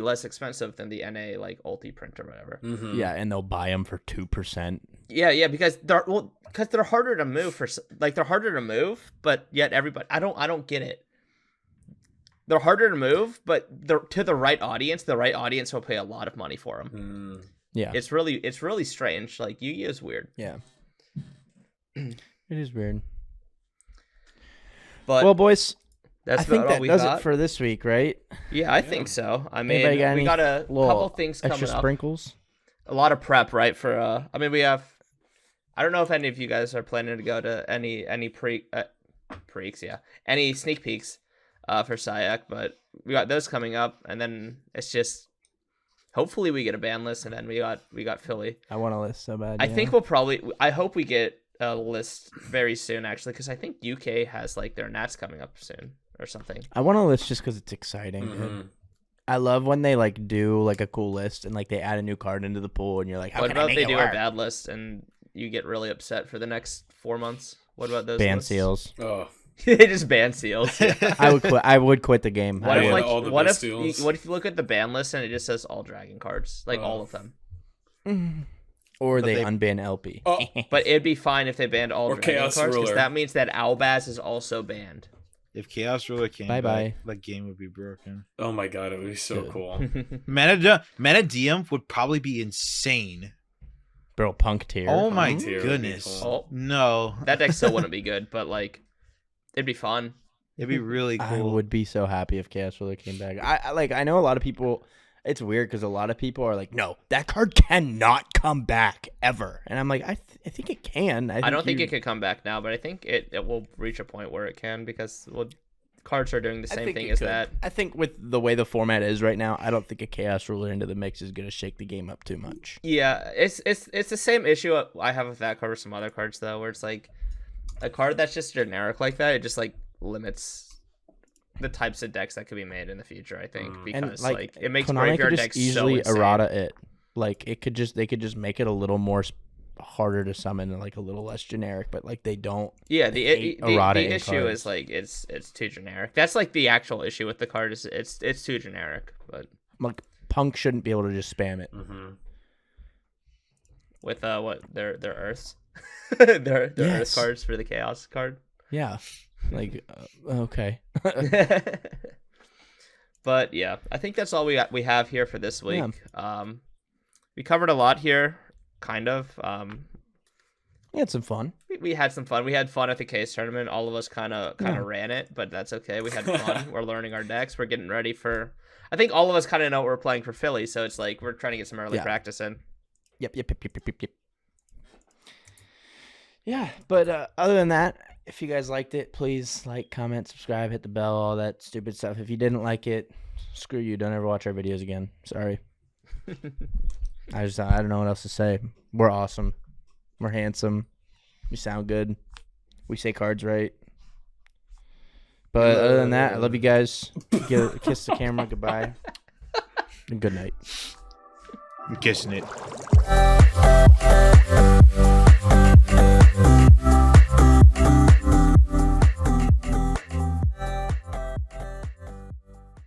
less expensive than the NA like ulti print or whatever. Mm-hmm. Yeah, and they'll buy them for 2%. Yeah, because they're harder to move they're harder to move, but yet everybody I don't get it. They're harder to move, but they're to the right audience. The right audience will pay a lot of money for them. Yeah, It's really strange. Like Yu-Gi-Oh is weird. Yeah, it is weird. But Well, boys, that's I think about all that we does got. it for this week, right? Yeah, I think so. I mean, Anybody got we any got a little couple things coming extra up. sprinkles? A lot of prep, right? For I mean, we have. I don't know if any of you guys are planning to go to any preaks, yeah, any sneak peeks, for CYAC, but we got those coming up, and then it's just hopefully we get a ban list, and then we got Philly. I want a list so bad. I think I hope we get a list very soon, actually, because I think UK has like their Nats coming up soon or something. I want a list just because it's exciting. Dude. I love when they like do like a cool list and like they add a new card into the pool, and you're like, how What can I about make they it do work? a bad list and you get really upset for the next 4 months? What about those Ban lists? seals. Oh. They just ban seals. I would quit. I would quit the game. What I if would. like all the what if Bastilles. what if you look at the ban list and it just says all dragon cards, like all of them? Or But they they- unban LP. Oh. But it'd be fine if they banned all Or dragon Chaos cards, because Ruler. that means that Albaz is also banned. If Chaos Ruler came Bye-bye. back, that game would be broken. Oh my god, it would be so Good. cool. Mannadium would probably be insane. Bro, punk tier. Oh my Tier would be goodness. cool. Oh, No. that deck still wouldn't be good, but like it'd be fun. It'd be really I cool. would be so happy if Chaos Ruler came back. I know a lot of people. It's weird because a lot of people are like, no, that card cannot come back ever. And I'm like, I think it can. I don't think it could come back now, but I think it will reach a point where it can, because cards are doing the same thing as that. I think with the way the format is right now, I don't think a Chaos Ruler into the mix is going to shake the game up too much. Yeah, it's the same issue I have with that card or some other cards though, where it's like a card that's just generic like that, it just like limits the types of decks that could be made in the future, I think, because And like it makes Konami graveyard could just decks easily so insane. errata it. Like they could just make it a little more harder to summon and like a little less generic, but like they don't. Yeah, hate the errata in issue cards. is like it's too generic. That's like the actual issue with the card, is it's too generic. But Like Punk shouldn't be able to just spam it. with what their Earths, their Yes. Earth cards for the Chaos card. Yeah. Like okay. But yeah, I think that's all we have here for this week. We covered a lot here, kind of. We had some fun. We had some fun. We had fun at the case tournament. All of us kind of ran it, but that's okay. We had fun. We're learning our decks. We're getting ready for. I think all of us kind of know what we're playing for Philly, so it's like we're trying to get some early practice in. Yep. Yeah, but other than that, if you guys liked it, please like, comment, subscribe, hit the bell, all that stupid stuff. If you didn't like it, screw you. Don't ever watch our videos again. Sorry. I don't know what else to say. We're awesome. We're handsome. We sound good. We say cards right. But other than that, I love you guys. Kiss the camera. Goodbye. And good night. I'm kissing it.